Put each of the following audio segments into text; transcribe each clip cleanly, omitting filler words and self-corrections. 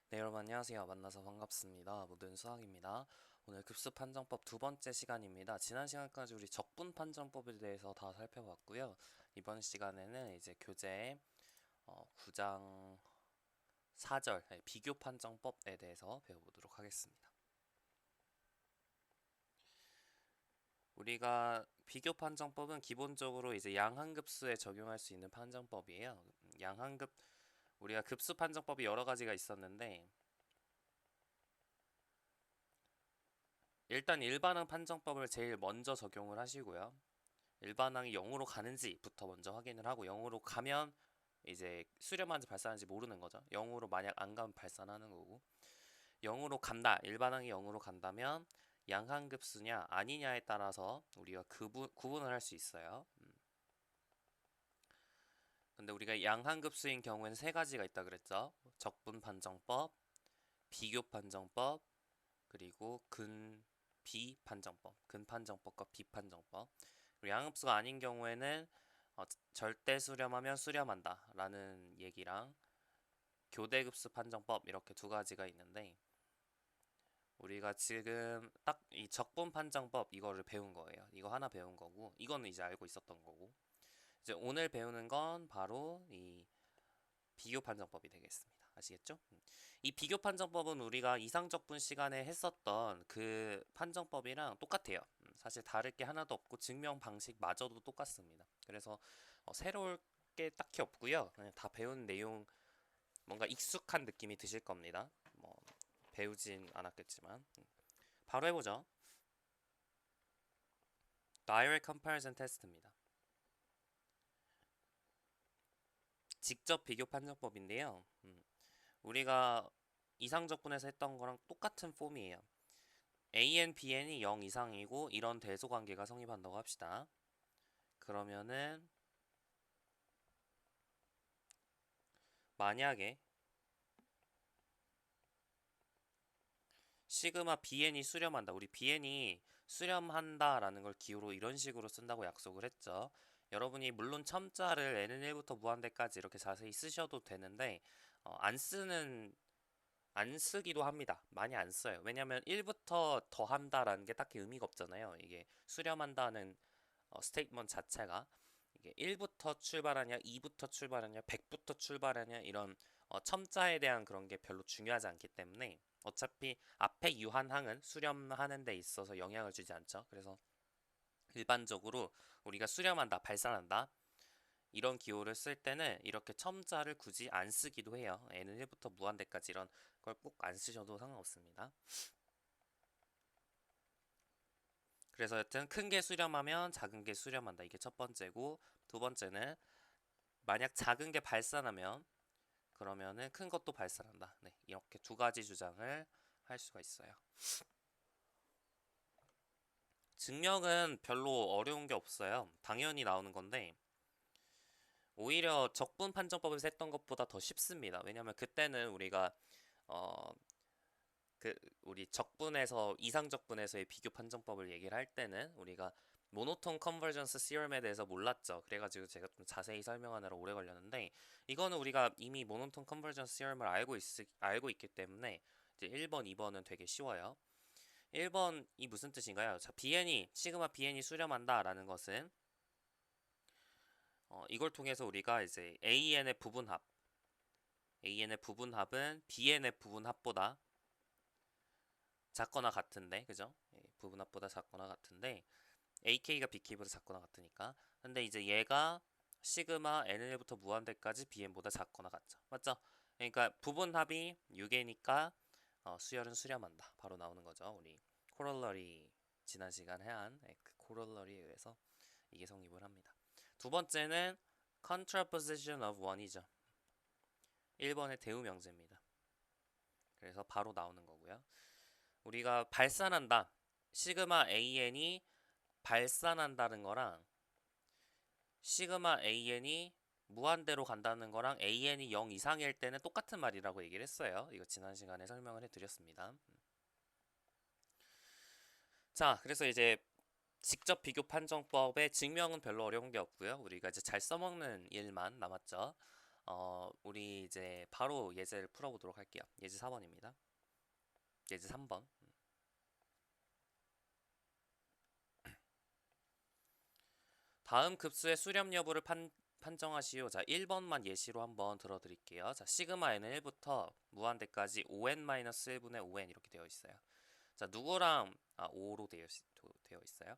네, 여러분 안녕하세요. 만나서 반갑습니다. 모든 수학입니다. 오늘 급수 판정법 두 번째 시간입니다. 지난 시간까지 우리 적분 판정법에 대해서 다 살펴봤고요. 이번 시간에는 이제 교재 9장 4절 비교 판정법에 대해서 배워보도록 하겠습니다. 우리가 비교 판정법은 기본적으로 이제 양한급수에 적용할 수 있는 판정법이에요. 양한급 우리가 급수 판정법이 여러 가지가 있었는데 일단 일반항 판정법을 제일 먼저 적용을 하시고요. 일반항이 0으로 가는지부터 먼저 확인을 하고 0으로 가면 이제 수렴하는지 발산하는지 모르는 거죠. 0으로 만약 안 가면 발산하는 거고 0으로 간다. 일반항이 0으로 간다면 양한급수냐 아니냐에 따라서 우리가 구분을 할 수 있어요. 근데 우리가 양한급수인 경우에는 세 가지가 있다 그랬죠. 적분 판정법, 비교 판정법, 그리고 비판정법, 근판정법과 비판정법. 그리고 양흡수가 아닌 경우에는 절대 수렴하면 수렴한다 라는 얘기랑 교대급수 판정법 이렇게 두 가지가 있는데 우리가 지금 딱 이 적분 판정법 이거를 배운 거예요. 이거 하나 배운 거고 이거는 이제 알고 있었던 거고 이제 오늘 배우는 건 바로 이 비교 판정법이 되겠습니다. 아시겠죠? 이 비교 판정법은 우리가 이상적분 시간에 했었던 그 판정법이랑 똑같아요. 사실 다를 게 하나도 없고 증명 방식마저도 똑같습니다. 그래서 새로울 게 딱히 없고요. 그냥 다 배운 내용 뭔가 익숙한 느낌이 드실 겁니다. 뭐 배우진 않았겠지만 바로 해보죠. Direct Comparison Test입니다. 직접 비교 판정법인데요. 우리가 이상적분에서 했던 거랑 똑같은 폼이에요. AN, BN이 0 이상이고 이런 대소 관계가 성립한다고 합시다. 그러면은 만약에 시그마 BN이 수렴한다. 우리 BN이 수렴한다라는 걸 기호로 이런 식으로 쓴다고 약속을 했죠. 여러분이 물론 첨자를 n은 1부터 무한대까지 이렇게 자세히 쓰셔도 되는데 안 쓰기도 합니다. 많이 안 써요. 왜냐면 1부터 더한다라는 게 딱히 의미가 없잖아요. 이게 수렴한다는 스테이트먼트 자체가 이게 1부터 출발하냐, 2부터 출발하냐, 100부터 출발하냐 이런 첨자에 대한 그런 게 별로 중요하지 않기 때문에 어차피 앞에 유한항은 수렴하는 데 있어서 영향을 주지 않죠. 그래서 일반적으로 우리가 수렴한다, 발산한다 이런 기호를 쓸 때는 이렇게 첨자를 굳이 안 쓰기도 해요. n은 1부터 무한대까지 이런 걸 꼭 안 쓰셔도 상관없습니다. 그래서 여튼 큰 게 수렴하면 작은 게 수렴한다. 이게 첫 번째고 두 번째는 만약 작은 게 발산하면 그러면은 큰 것도 발산한다. 네, 이렇게 두 가지 주장을 할 수가 있어요. 증명은 별로 어려운 게 없어요. 당연히 나오는 건데 오히려 적분 판정법에서 했던 것보다 더 쉽습니다. 왜냐면 그때는 우리가 어, 그 우리 적분에서 이상적분에서의 비교 판정법을 얘기를 할 때는 우리가 모노톤 컨버전스 시럼에 대해서 몰랐죠. 그래가지고 제가 좀 자세히 설명하느라 오래 걸렸는데 이거는 우리가 이미 모노톤 컨버전스 시럼을 알고 있기 때문에 이제 1번, 2번은 되게 쉬워요. 1번이 무슨 뜻인가요? 자, BN이 시그마 BN이 수렴한다라는 것은 이걸 통해서 우리가 이제 AN의 부분합은 BN의 부분합보다 작거나 같은데, 그죠? 부분합보다 작거나 같은데 AK가 BK보다 작거나 같으니까. 근데 이제 얘가 시그마 NL부터 무한대까지 BN보다 작거나 같죠. 맞죠? 그러니까 부분합이 6이니까 수열은 수렴한다. 바로 나오는 거죠. 우리 코롤러리 지난 시간 해한 그 코롤러리에 의해서 이게 성립을 합니다. 두 번째는 contraposition of one이죠. 1번의 대우 명제입니다. 그래서 바로 나오는 거고요. 우리가 발산한다. 시그마 AN이 발산한다는 거랑 시그마 AN이 무한대로 간다는 거랑 AN이 0 이상일 때는 똑같은 말이라고 얘기를 했어요. 이거 지난 시간에 설명을 해드렸습니다. 자, 그래서 이제 직접 비교 판정법의 증명은 별로 어려운 게 없고요. 우리가 이제 잘 써먹는 일만 남았죠. 우리 이제 바로 예제를 풀어보도록 할게요. 예제 4번입니다. 예제 3번. 다음 급수의 수렴 여부를 판정하시오. 자, 1번만 예시로 한번 들어드릴게요. 자, 시그마 n은 1부터 무한대까지 5n-1분의 5n 이렇게 되어 있어요. 자, 누구랑 5로 되어 있어요.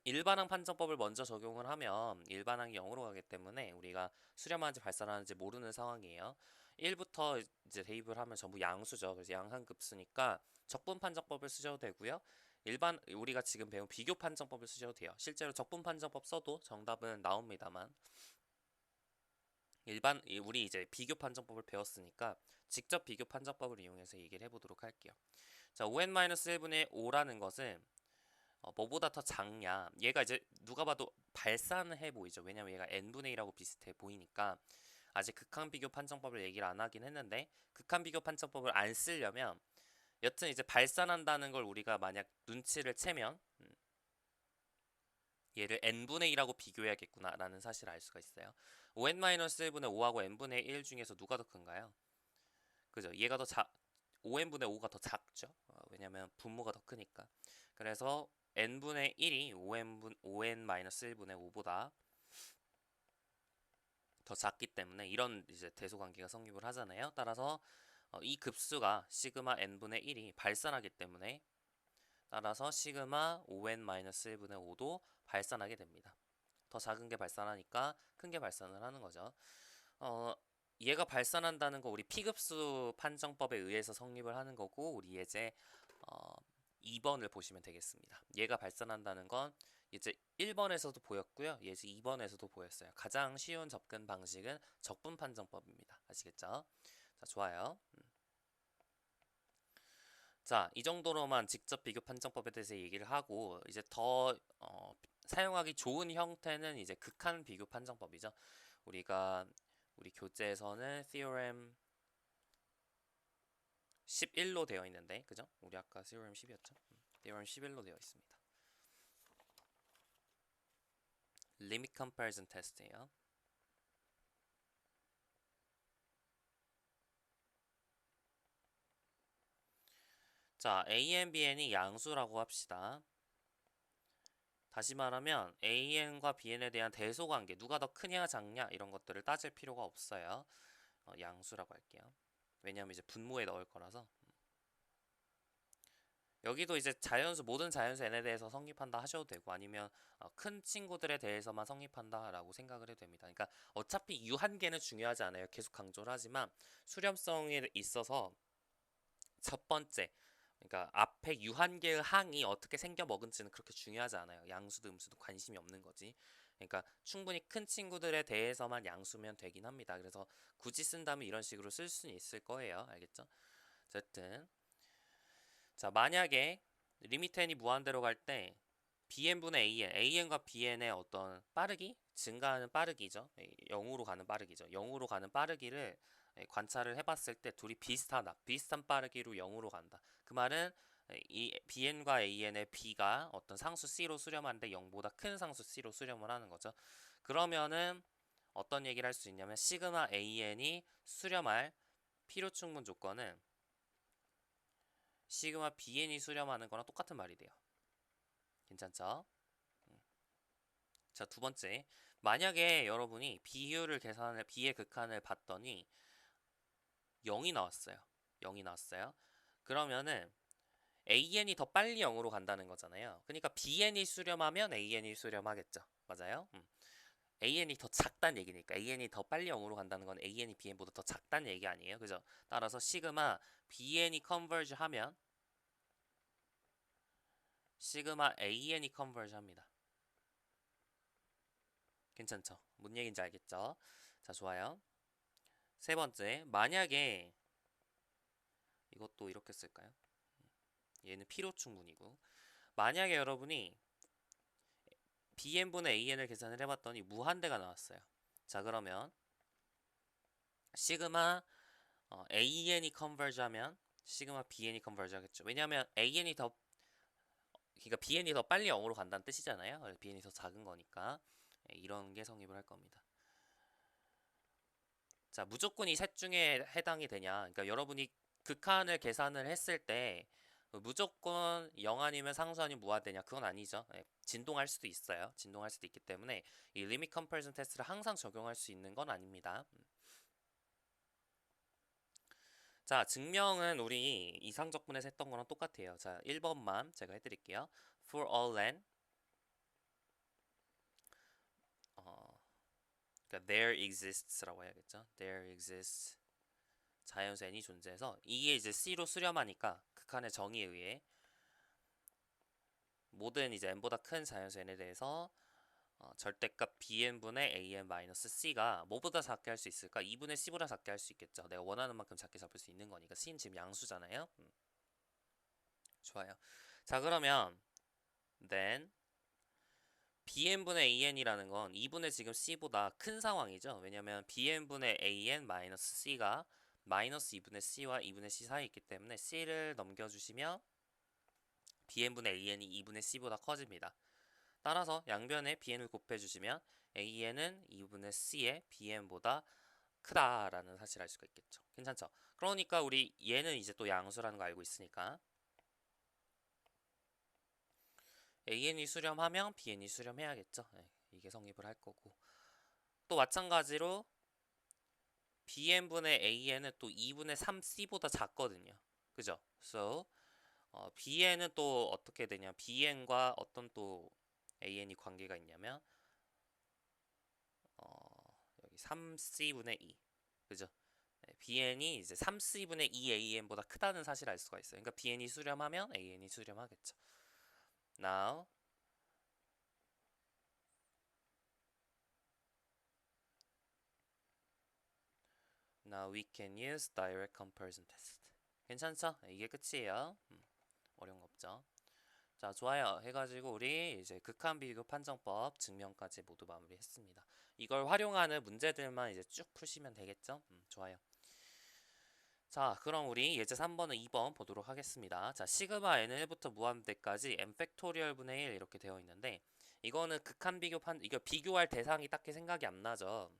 일반항 판정법을 먼저 적용을 하면 일반항이 0으로 가기 때문에 우리가 수렴하는지 발산하는지 모르는 상황이에요. 1부터 이제 대입을 하면 전부 양수죠. 그래서 양항급수니까 적분 판정법을 쓰셔도 되고요. 우리가 지금 배운 비교 판정법을 쓰셔도 돼요. 실제로 적분 판정법 써도 정답은 나옵니다만 우리 이제 비교 판정법을 배웠으니까 직접 비교 판정법을 이용해서 얘기를 해보도록 할게요. 자, 5n-1분의 5라는 것은 뭐보다 더 작냐, 얘가 이제 누가 봐도 발산해 보이죠. 왜냐면 얘가 n분의 1하고 비슷해 보이니까. 아직 극한 비교 판정법을 얘기를 안 하긴 했는데, 극한 비교 판정법을 안 쓰려면 여튼 이제 발산한다는 걸 우리가 만약 눈치를 채면 얘를 n분의 1하고 비교해야겠구나 라는 사실을 알 수가 있어요. 5n-1분의 5하고 n분의 1 중에서 누가 더 큰가요? 그죠? 5n분의 5가 더 작죠. 왜냐면 분모가 더 크니까. 그래서 n분의 1이 5n-1분의 5보다 더 작기 때문에 이런 이제 대소관계가 성립을 하잖아요. 따라서 이 급수가 시그마 n분의 1이 발산하기 때문에 따라서 시그마 5n-1분의 5도 발산하게 됩니다. 더 작은 게 발산하니까 큰 게 발산을 하는 거죠. 얘가 발산한다는 거 우리 P급수 판정법에 의해서 성립을 하는 거고, 우리 예제 2번을 보시면 되겠습니다. 얘가 발산한다는 건 이제 1번에서도 보였고요. 예제 2번에서도 보였어요. 가장 쉬운 접근 방식은 적분 판정법입니다. 아시겠죠? 자, 좋아요. 자, 이 정도로만 직접 비교 판정법에 대해서 얘기를 하고, 이제 더 사용하기 좋은 형태는 이제 극한 비교 판정법이죠. 우리 교재에서는 theorem 11로 되어 있는데, 그죠? 우리 아까 theorem 10이었죠? theorem 11로 되어 있습니다. limit comparison test예요. 자, AN, BN이 양수라고 합시다. 다시 말하면 AN과 BN에 대한 대소관계, 누가 더 크냐 작냐 이런 것들을 따질 필요가 없어요. 양수라고 할게요. 왜냐하면 이제 분모에 넣을 거라서. 여기도 이제 모든 자연수 n에 대해서 성립한다 하셔도 되고, 아니면 큰 친구들에 대해서만 성립한다 라고 생각을 해도 됩니다. 그러니까 어차피 유한계는 중요하지 않아요. 계속 강조를 하지만 수렴성에 있어서 첫 번째, 그러니까 앞에 유한계의 항이 어떻게 생겨 먹은지는 그렇게 중요하지 않아요. 양수도 음수도 관심이 없는 거지. 그러니까 충분히 큰 친구들에 대해서만 양수면 되긴 합니다. 그래서 굳이 쓴다면 이런 식으로 쓸 수는 있을 거예요. 알겠죠? 어쨌든 자, 만약에 리미트 n이 무한대로 갈 때 bn분의 an과 bn의 어떤 빠르기? 증가하는 빠르기죠. 0으로 가는 빠르기죠. 0으로 가는 빠르기를 관찰을 해봤을 때 둘이 비슷한 빠르기로 0으로 간다. 그 말은 이 bn과 an의 b가 어떤 상수 c로 수렴하는데 0보다 큰 상수 c로 수렴을 하는 거죠. 그러면은 어떤 얘기를 할 수 있냐면 시그마 an이 수렴할 필요 충분 조건은 시그마 bn이 수렴하는 거랑 똑같은 말이 돼요. 괜찮죠? 자, 두 번째. 만약에 여러분이 b의 극한을 봤더니 0이 나왔어요. 0이 나왔어요. 그러면은 an이 더 빨리 0으로 간다는 거잖아요. 그러니까 bn이 수렴하면 an이 수렴하겠죠. 맞아요? an이 더 작다는 얘기니까 an이 더 빨리 0으로 간다는 건 an이 bn보다 더 작다는 얘기 아니에요. 그죠? 따라서 시그마 bn이 컨버지 하면 시그마 an이 컨버지 합니다. 괜찮죠? 뭔 얘기인지 알겠죠? 자, 좋아요. 세 번째, 만약에 이것도 이렇게 쓸까요? 얘는 필요 충분이고, 만약에 여러분이 bn분의 an을 계산을 해봤더니 무한대가 나왔어요. 자, 그러면 시그마 an이 컨버지 하면 시그마 bn이 컨버지 하겠죠. 왜냐하면 그러니까 bn이 더 빨리 0으로 간다는 뜻이잖아요. bn이 더 작은 거니까 이런 게 성립을 할 겁니다. 자, 무조건 이 셋 중에 해당이 되냐? 그러니까 여러분이 극한을 계산을 했을 때 무조건 0 아니면 상수 아니면 무한 되냐? 그건 아니죠. 예, 진동할 수도 있어요. 진동할 수도 있기 때문에 이 리밋 컴퍼리즌 테스트를 항상 적용할 수 있는 건 아닙니다. 자, 증명은 우리 이상적분에서 했던 거랑 똑같아요. 자, 1번만 제가 해드릴게요. For all n, 그러니까 there exists라고 해야겠죠. There exists 자연수 n이 존재해서 이게 이제 C로 수렴하니까 극한의 정의에 의해 모든 이제 n보다 큰 자연수 n에 대해서 절대값 bn분의 an-c가 뭐보다 작게 할 수 있을까? 2분의 c보다 작게 할 수 있겠죠. 내가 원하는 만큼 작게 잡을 수 있는 거니까. c는 지금 양수잖아요. 좋아요. 자, 그러면 then bn분의 an이라는 건 2분의 지금 c보다 큰 상황이죠. 왜냐면 bn분의 an-c가 마이너스 2분의 c와 2분의 c 사이에 있기 때문에 c를 넘겨주시면 bn분의 an이 2분의 c보다 커집니다. 따라서 양변에 bn을 곱해주시면 an은 2분의 c의 bn보다 크다라는 사실을 알 수가 있겠죠. 괜찮죠? 그러니까 우리 얘는 이제 또 양수라는 거 알고 있으니까 an이 수렴하면 bn이 수렴해야겠죠. 네, 이게 성립을 할 거고 또 마찬가지로 bn분의 an은 또 2분의 3c보다 작거든요. 그죠? So bn은 또 어떻게 되냐? bn과 어떤 또 an이 관계가 있냐면 여기 3c분의 2 그죠? 네, bn이 이제 3c분의 2an보다 크다는 사실을 알 수가 있어요. 그러니까 bn이 수렴하면 an이 수렴하겠죠. Now we can use direct comparison test. 괜찮죠? 이게 끝이에요. 어려운 거 없죠? 자, 좋아요. 해가지고 우리 이제 극한 비교 판정법 증명까지 모두 마무리했습니다. 이걸 활용하는 문제들만 이제 쭉 푸시면 되겠죠? 좋아요. 자, 그럼 우리 예제 3번은 2번 보도록 하겠습니다. 자, 시그마 n은 1부터 무한대까지 n 팩토리얼 분의 1 이렇게 되어 있는데 이거는 극한 비교 이거 비교할 대상이 딱히 생각이 안 나죠.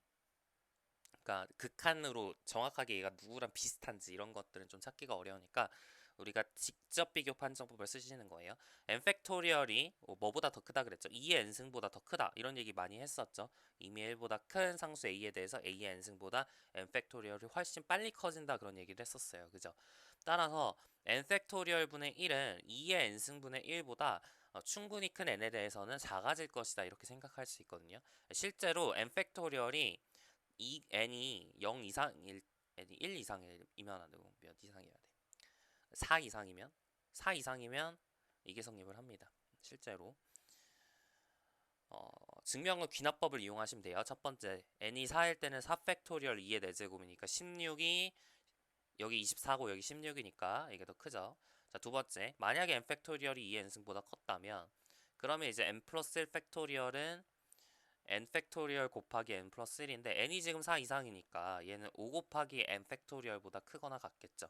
그러니까 극한으로 정확하게 얘가 누구랑 비슷한지 이런 것들은 좀 찾기가 어려우니까 우리가 직접 비교 판정법을 쓰시는 거예요. n 팩토리얼이 뭐보다 더 크다 그랬죠. 2의 n승보다 더 크다 이런 얘기 많이 했었죠. 이미 1보다 큰 상수 a에 대해서 a의 n승보다 n 팩토리얼이 훨씬 빨리 커진다 그런 얘기를 했었어요. 그죠? 따라서 n 팩토리얼 분의 1은 2의 n승분의 1보다 충분히 큰 n에 대해서는 작아질 것이다 이렇게 생각할 수 있거든요. 실제로 n 팩토리얼이 이 n이 0 이상일 n이 1 이상이면 안 되고 몇 이상이어야 돼? 4 이상이면 4 이상이면 이게 성립을 합니다. 실제로 증명은 귀납법을 이용하시면 돼요. 첫 번째 n이 4일 때는 4 팩토리얼 2의 4제곱이니까 16이 여기 24고 여기 16이니까 이게 더 크죠. 자, 두 번째 만약에 n 팩토리얼이 2의 n승보다 컸다면 그러면 이제 n 플러스 1 팩토리얼은 n 팩토리얼 곱하기 n 플러스 1인데 n이 지금 4 이상이니까 얘는 5 곱하기 n 팩토리얼보다 크거나 같겠죠.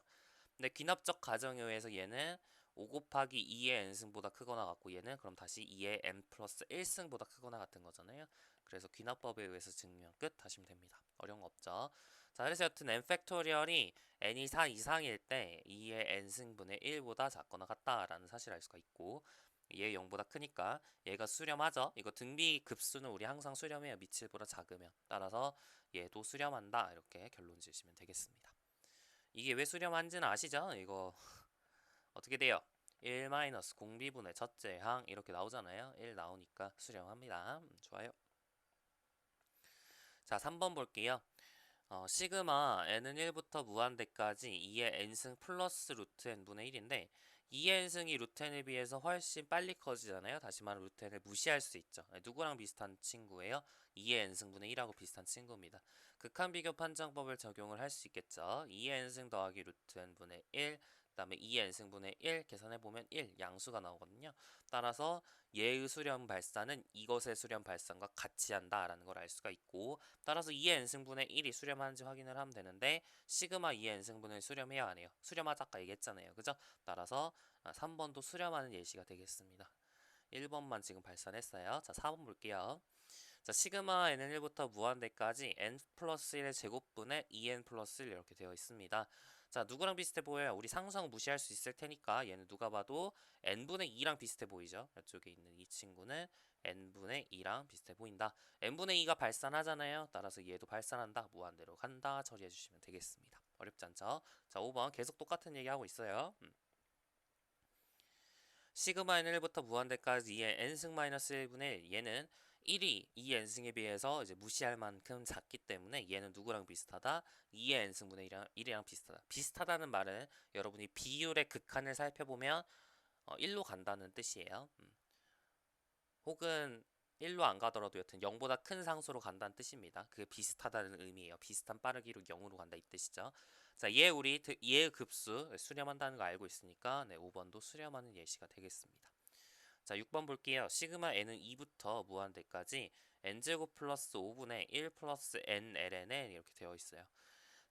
근데 귀납적 가정에 의해서 얘는 5 곱하기 2의 n승보다 크거나 같고 얘는 그럼 다시 2의 n 플러스 1승보다 크거나 같은 거잖아요. 그래서 귀납법에 의해서 증명 끝 하시면 됩니다. 어려운 거 없죠. 자, 그래서 여튼 n 팩토리얼이 n이 4 이상일 때 2의 n승분의 1보다 작거나 같다라는 사실을 알 수가 있고 얘 0보다 크니까 얘가 수렴하죠. 이거 등비 급수는 우리 항상 수렴해요. 미칠보다 작으면. 따라서 얘도 수렴한다. 이렇게 결론 지으시면 되겠습니다. 이게 왜 수렴한지는 아시죠? 이거 어떻게 돼요? 1 공비분의 첫째 항 이렇게 나오잖아요. 1 나오니까 수렴합니다. 좋아요. 자, 3번 볼게요. 시그마 n은 1부터 무한대까지 2의 n승 플러스 루트 n분의 1인데 2의 n승이 루트 n에 비해서 훨씬 빨리 커지잖아요. 다시 말하면 루트 n을 무시할 수 있죠. 누구랑 비슷한 친구예요? 2의 n승분의 1하고 비슷한 친구입니다. 극한 비교 판정법을 적용을 할 수 있겠죠. 2의 n승 더하기 루트 n분의 1 그 다음에 2의 n승분의 1 계산해보면 1 양수가 나오거든요. 따라서 얘의 수렴 발산은 이것의 수렴 발산과 같이 한다라는 걸 알 수가 있고 따라서 2의 n승분의 1이 수렴하는지 확인을 하면 되는데 시그마 2의 n승분을 수렴해야 하네요. 수렴하자 아까 얘기했잖아요. 그죠? 따라서 3번도 수렴하는 예시가 되겠습니다. 1번만 지금 발산했어요. 자, 4번 볼게요. 자, 시그마 n은 1부터 무한대까지 n 플러스 1의 제곱분의 2n 플러스 1 이렇게 되어 있습니다. 자, 누구랑 비슷해 보여요? 우리 상수항 무시할 수 있을 테니까 얘는 누가 봐도 n분의 2랑 비슷해 보이죠? 이쪽에 있는 이 친구는 n분의 2랑 비슷해 보인다. n분의 2가 발산하잖아요. 따라서 얘도 발산한다. 무한대로 간다. 처리해 주시면 되겠습니다. 어렵지 않죠? 자, 5번 계속 똑같은 얘기 하고 있어요. 시그마 n1부터 무한대까지 2의 n승 마이너스 1분의 1 얘는 1이 2 n승에 비해서 이제 무시할 만큼 작기 때문에 얘는 누구랑 비슷하다? 2의 n승분의 1이랑 비슷하다. 비슷하다는 말은 여러분이 비율의 극한을 살펴보면 1로 간다는 뜻이에요. 혹은 1로 안 가더라도 여튼 0보다 큰 상수로 간다는 뜻입니다. 그게 비슷하다는 의미예요. 비슷한 빠르기로 0으로 간다 이 뜻이죠. 자, 얘의 급수 수렴한다는 거 알고 있으니까 네, 5번도 수렴하는 예시가 되겠습니다. 자, 6번 볼게요. 시그마 n은 2부터 무한대까지 n제곱 플러스 5분의 1 플러스 nln 이렇게 되어 있어요.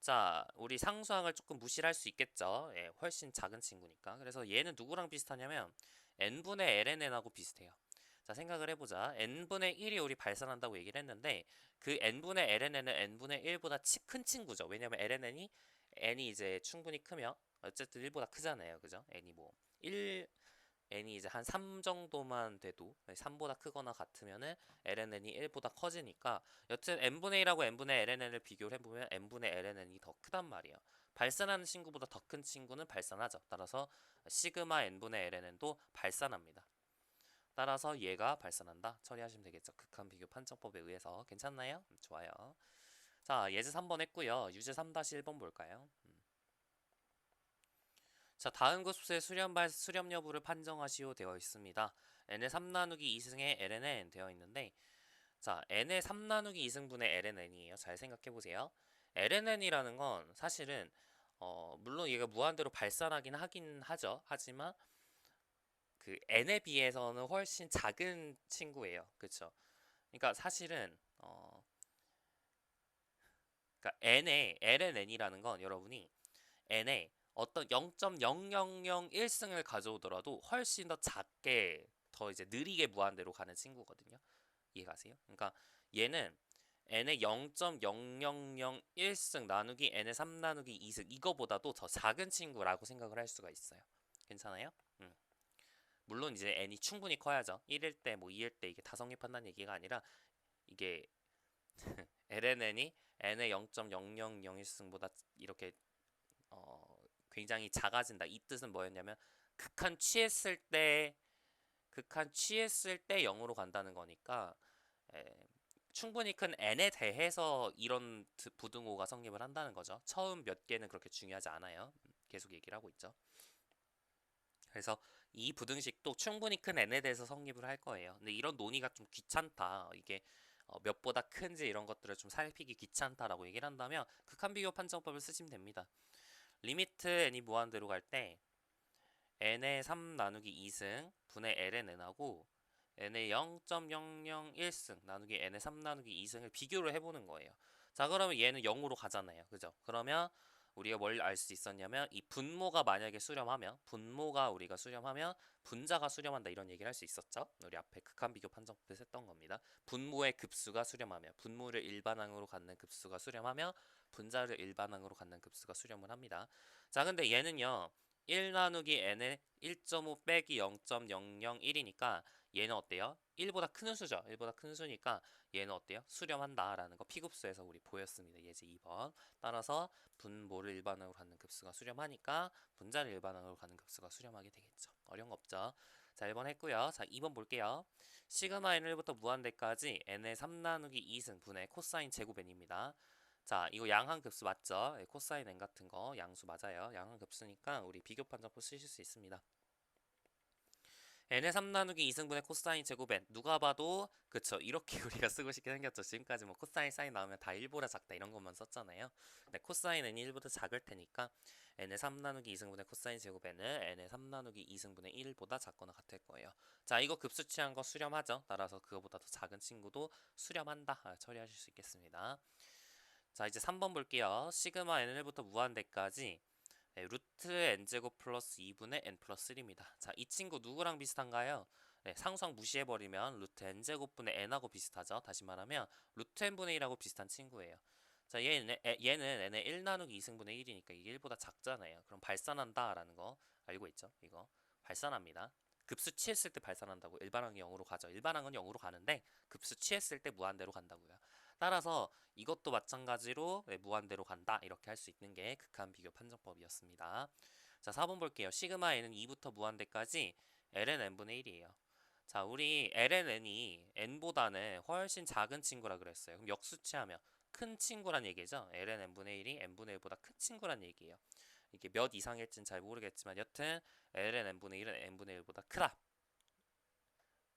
자, 우리 상수항을 조금 무시할 수 있겠죠. 예, 훨씬 작은 친구니까. 그래서 얘는 누구랑 비슷하냐면 n분의 ln하고 비슷해요. 자, 생각을 해보자. n분의 1이 우리 발산한다고 얘기를 했는데 그 n분의 ln은 n분의 1보다 큰 친구죠. 왜냐면 n이 이제 충분히 크면 어쨌든 1보다 크잖아요. 그죠? n이 뭐 1n이 이제 한 3 정도만 돼도 3보다 크거나 같으면은 ln이 1보다 커지니까 여튼 n분의 1하고 n분의 ln을 비교를 해보면 n분의 ln이 더 크단 말이에요. 발산하는 친구보다 더 큰 친구는 발산하죠. 따라서 시그마 n분의 ln도 발산합니다. 따라서 얘가 발산한다. 처리하시면 되겠죠. 극한 비교 판정법에 의해서. 괜찮나요? 좋아요. 자, 예제 3번 했고요. 유제 3-1번 볼까요? 자, 다음 급수의 수렴 여부를 판정하시오 되어 있습니다. n의 3 나누기 2승의 ln 되어 있는데 자, n의 3 나누기 2승분의 ln이에요. 잘 생각해 보세요. ln이라는 건 사실은 물론 얘가 무한대로 발산하긴 하긴 하죠. 하지만 그 n에 비해서는 훨씬 작은 친구예요. 그렇죠? 그러니까 사실은 그러니까 ln이라는 건 여러분이 n에 어떤 0.0001승을 가져오더라도 훨씬 더 작게 더 이제 느리게 무한대로 가는 친구거든요. 이해가세요? 그러니까 얘는 n의 0.0001승 나누기 n의 3 나누기 2승 이거보다도 더 작은 친구라고 생각을 할 수가 있어요. 괜찮아요? 물론 이제 n이 충분히 커야죠. 1일 때 뭐 2일 때 이게 다성립한다는 얘기가 아니라 이게 ln이 n의 0.0001승보다 이렇게 굉장히 작아진다. 이 뜻은 뭐였냐면 극한 취했을 때 0으로 간다는 거니까 충분히 큰 n에 대해서 이런 부등호가 성립을 한다는 거죠. 처음 몇 개는 그렇게 중요하지 않아요. 계속 얘기를 하고 있죠. 그래서 이 부등식도 충분히 큰 n에 대해서 성립을 할 거예요. 근데 이런 논의가 좀 귀찮다. 이게 몇보다 큰지 이런 것들을 좀 살피기 귀찮다라고 얘기를 한다면 극한 비교 판정법을 쓰시면 됩니다. 리미트 n이 무한대로 갈 때 n의 3 나누기 2승 분의 ln하고 n의 0.001승 나누기 n의 3 나누기 2승을 비교를 해보는 거예요. 자, 그러면 얘는 0으로 가잖아요. 그죠? 그러면 우리가 뭘 알 수 있었냐면 이 분모가 만약에 수렴하면 우리가 수렴하면 분자가 수렴한다 이런 얘기를 할 수 있었죠. 우리 앞에 극한 비교 판정법에서 했던 겁니다. 분모의 급수가 수렴하며 분모를 일반항으로 갖는 급수가 수렴하며 분자를 일반항으로 갖는 급수가 수렴을 합니다. 자, 근데 얘는요. 1 나누기 n의 1.5 빼기 0.001이니까 얘는 어때요? 1보다 큰 수죠. 1보다 큰 수니까 얘는 어때요? 수렴한다 라는 거 피급수에서 우리 보였습니다. 예제 2번. 따라서 분모를 일반항으로 갖는 급수가 수렴하니까 분자를 일반항으로 갖는 급수가 수렴하게 되겠죠. 어려운 거 없죠. 자, 1번 했고요. 자, 2번 볼게요. 시그마 n부터 무한대까지 n의 3 나누기 2승 분의 코사인 제곱 n입니다. 자, 이거 양항급수 맞죠? 네, 코사인 n 같은 거 양수 맞아요. 양항급수니까 우리 비교 판정법 쓰실 수 있습니다. n의 3 나누기 2승분의 코사인 제곱 n 누가 봐도 그쵸 이렇게 우리가 쓰고 싶게 생겼죠. 지금까지 뭐 코사인 사인 나오면 다 1보다 작다 이런 것만 썼잖아요. 근데 코사인 n이 1보다 작을 테니까 n의 3 나누기 2승분의 코사인 제곱 n은 n의 3 나누기 2승분의 1보다 작거나 같을 거예요. 자, 이거 급수 취한 거 수렴하죠. 따라서 그거보다 더 작은 친구도 수렴한다. 처리하실 수 있겠습니다. 자, 이제 3번 볼게요. 시그마 n부터 무한대까지 루트 n제곱 플러스 2분의 n 플러스 1입니다. 자, 이 친구 누구랑 비슷한가요? 네, 상수항 무시해버리면 루트 n제곱분의 n하고 비슷하죠. 다시 말하면 루트 n분의 1하고 비슷한 친구예요. 자, 얘는 n의 1 나누기 2승분의 1이니까 이게 1보다 작잖아요. 그럼 발산한다라는 거 알고 있죠? 이거 발산합니다. 급수 취했을 때 발산한다고. 일반항이 0으로 가죠. 일반항은 0으로 가는데 급수 취했을 때 무한대로 간다고요. 따라서 이것도 마찬가지로 무한대로 간다 이렇게 할 수 있는 게 극한 비교 판정법이었습니다. 자, 4번 볼게요. 시그마 n은 2부터 무한대까지 ln n분의 1이에요. 자, 우리 ln이 n보다는 훨씬 작은 친구라 그랬어요. 그럼 역수치하면 큰 친구란 얘기죠. ln n분의 1이 n분의 1보다 큰 친구란 얘기예요. 이게 몇 이상일지는 잘 모르겠지만 여튼 ln n분의 1은 n분의 1보다 크다.